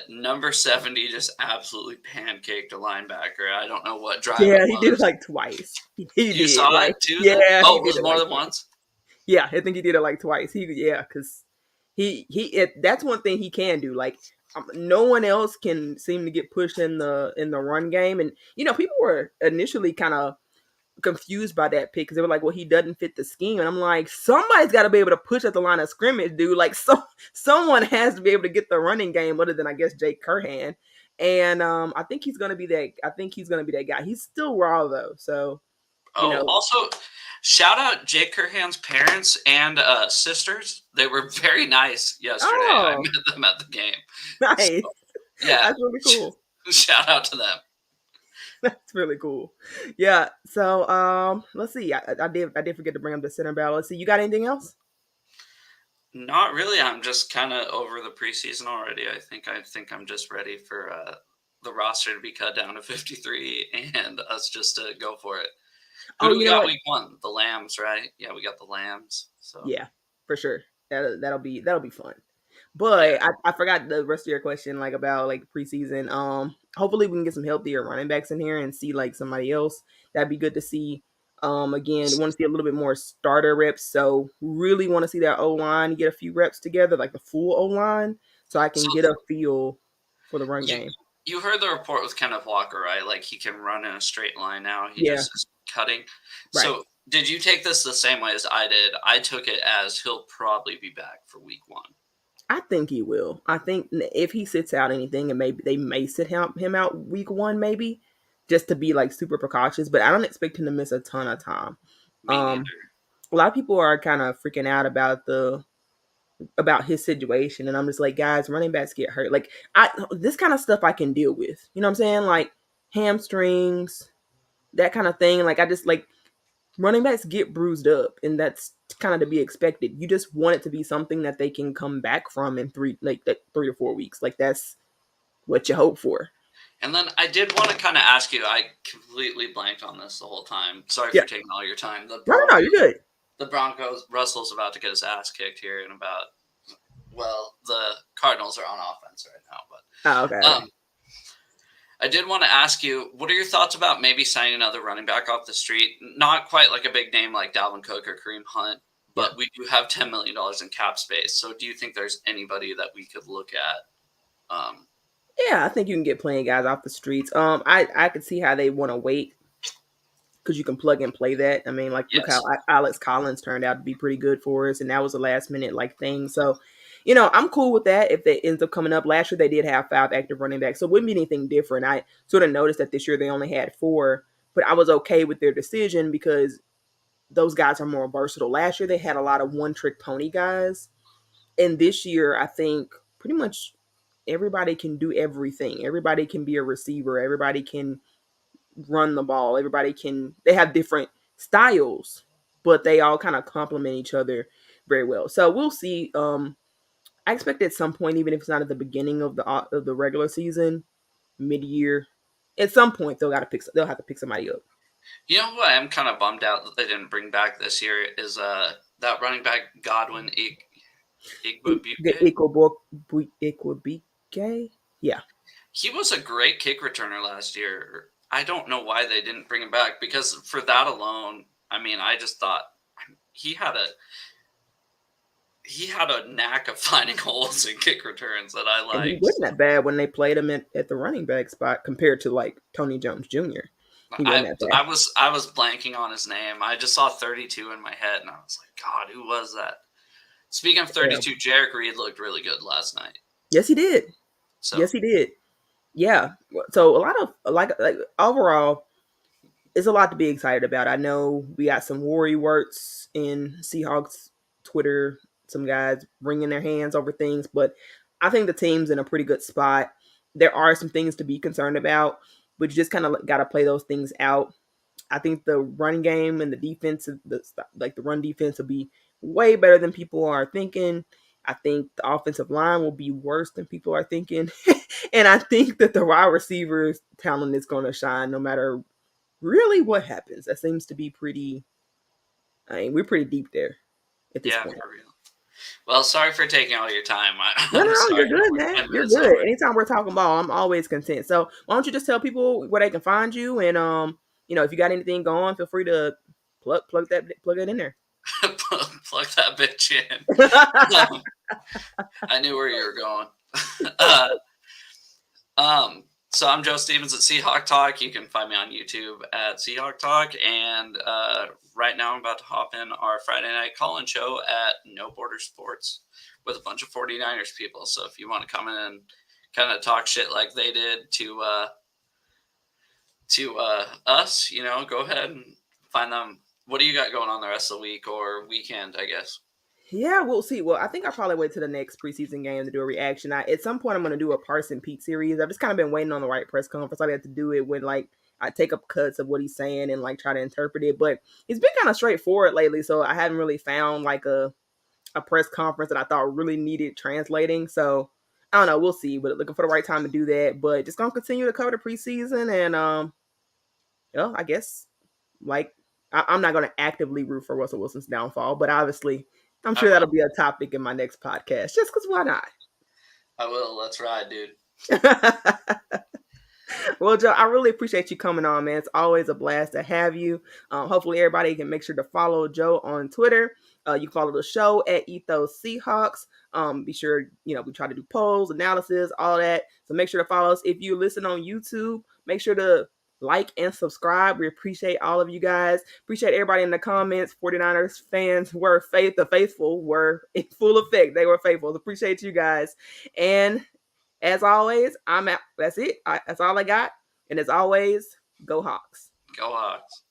Number 70 just absolutely pancaked a linebacker. I don't know what drive it Yeah, he did it was. like twice. He You did saw like it too? Then? yeah, he Oh, it did was it more like than twice. once. Yeah, I think he did it like twice. Because that's one thing he can do. Like no one else can seem to get pushed in the run game, and people were initially kind of confused by that pick because they were like, "Well, he doesn't fit the scheme," and I'm like, somebody's got to be able to push at the line of scrimmage, dude. Like someone has to be able to get the running game, other than I guess Jake Curhan. And I think he's gonna be that. I think he's gonna be that guy. He's still raw though, so you Oh, know. also, shout out Jake Curhan's parents and sisters. They were very nice yesterday. I Oh, met them at the game. So, nice. yeah, That's really cool. shout out to them. That's really cool. Yeah. So let's see. I did forget to bring up the center battle. Let's see. You got anything else? Not really. I'm just kind of over the preseason already. I think I'm just ready for the roster to be cut down to 53 and us just to go for it. Who Oh, do you we know got what? week one? The Lambs, right? Yeah, we got the Lambs. So Yeah, for sure. That'll be fun. Yeah. But I forgot the rest of your question, like about like preseason. Hopefully we can get some healthier running backs in here and see like somebody else. That'd be good to see. Again, want to see a little bit more starter reps. So really want to see that O line get a few reps together, like the full O line, so I can So get a feel for the run you game. you heard the report with Kenneth Walker, right? Like he can run in a straight line now. He Yeah, just is cutting. right. So did you take this the same way as I did? I took it as he'll probably be back for week 1. I think he will. I think if he sits out anything, and maybe they may sit him out week one, maybe just to be like super precautious. But I don't expect him to miss a ton of time. Me Um, neither. a lot of people are kind of freaking out about his situation, and I'm just like, guys, running backs get hurt. Like this kind of stuff I can deal with. You know what I'm saying? Like hamstrings, that kind of thing. Like I just like running backs get bruised up, and that's kind of to be expected. You just want it to be something that they can come back from in 3 to 4 weeks. Like that's what you hope for. And then I did want to kind of ask you. I completely blanked on this the whole time. Sorry Yeah. for taking all your time. No, no, no. You're good. The Broncos. Russell's about to get his ass kicked here in about. Well, the Cardinals are on offense right now, Oh, okay. but I did want to ask you, what are your thoughts about maybe signing another running back off the street? Not quite like a big name like Dalvin Cook or Kareem Hunt, Yeah. but we do have $10 million in cap space. So do you think there's anybody that we could look at? Yeah, I think you can get playing guys off the streets. I could see how they want to wait because you can plug and play that. I mean, like look how Yes. Alex Collins turned out to be pretty good for us, and that was a last minute like thing. So, I'm cool with that if they ends up coming up. Last year they did have 5 active running backs, so it wouldn't be anything different. I sort of noticed that this year they only had 4, but I was okay with their decision because those guys are more versatile. Last year they had a lot of one trick pony guys, and this year I think pretty much everybody can do everything. Everybody can be a receiver. Everybody can run the ball. They have different styles, but they all kind of complement each other very well. So we'll see. I expect at some point, even if it's not at the beginning of the regular season, mid year, at some point they'll have to pick somebody up. You know who I am kind of bummed out that they didn't bring back this year is that running back Godwin The Igwebuike. Ikwabike, yeah. He was a great kick returner last year. I don't know why they didn't bring him back because for that alone, I mean, I just thought he had a he had a knack of finding holes in kick returns that I And he liked. wasn't that bad when they played him at the running back spot compared to like Tony Jones Jr. He wasn't I that bad. I was blanking on his name. I just saw 32 in my head, and I was like, God, who was that? Speaking of Yeah. 32, Jarek Reed looked really good last night. Yes, he did. So Yes, he did. Yeah. So a lot of like overall, it's a lot to be excited about. I know we got some worry words in Seahawks Twitter, some guys wringing their hands over things, but I think the team's in a pretty good spot. There are some things to be concerned about, but you just kind of got to play those things out. I think the run game and the defense, the run defense, will be way better than people are thinking. I think the offensive line will be worse than people are thinking, and I think that the wide receivers talent is going to shine no matter really what happens. That seems to be pretty. I mean, we're pretty deep there at this yeah, point. for real. Well, sorry for taking all your time. No, no, I'm no, sorry you're good, we're man. 10 You're minutes good. over. Anytime we're talking ball, I'm always content. So why don't you just tell people where they can find you, and if you got anything going, feel free to plug it in there. Plug that bitch in. I knew where you were going. So I'm Joe Stevens at Seahawk Talk. You can find me on YouTube at Seahawk Talk. And right now I'm about to hop in our Friday night call-in show at No Border Sports with a bunch of 49ers people. So if you want to come in and kind of talk shit like they did to us, go ahead and find them. What do you got going on the rest of the week or weekend, I guess? Yeah, we'll see. Well, I think I'll probably wait to the next preseason game to do a reaction. At some point, I'm going to do a Parson Pete series. I've just kind of been waiting on the right press conference. I have to do it when, like, I take up cuts of what he's saying and, like, try to interpret it. But it's been kind of straightforward lately, so I haven't really found, like, a press conference that I thought really needed translating. So, I don't know. We'll see. But looking for the right time to do that. But just going to continue to cover the preseason. And, I guess, like, I'm not going to actively root for Russell Wilson's downfall. But obviously, I'm I sure will. that'll be a topic in my next podcast, just because why not? I will. Let's ride, dude. Well, Joe, I really appreciate you coming on, man. It's always a blast to have you. Hopefully, everybody can make sure to follow Joe on Twitter. You can follow the show at Ethos Seahawks. Be sure, we try to do polls, analysis, all that. So make sure to follow us. If you listen on YouTube, make sure to like and subscribe. We appreciate all of you guys. Appreciate everybody in the comments. 49ers fans were the faithful were in full effect. They were faithful. Appreciate you guys. And as always, I'm out. That's it. That's all I got. And as always, go Hawks. Go Hawks.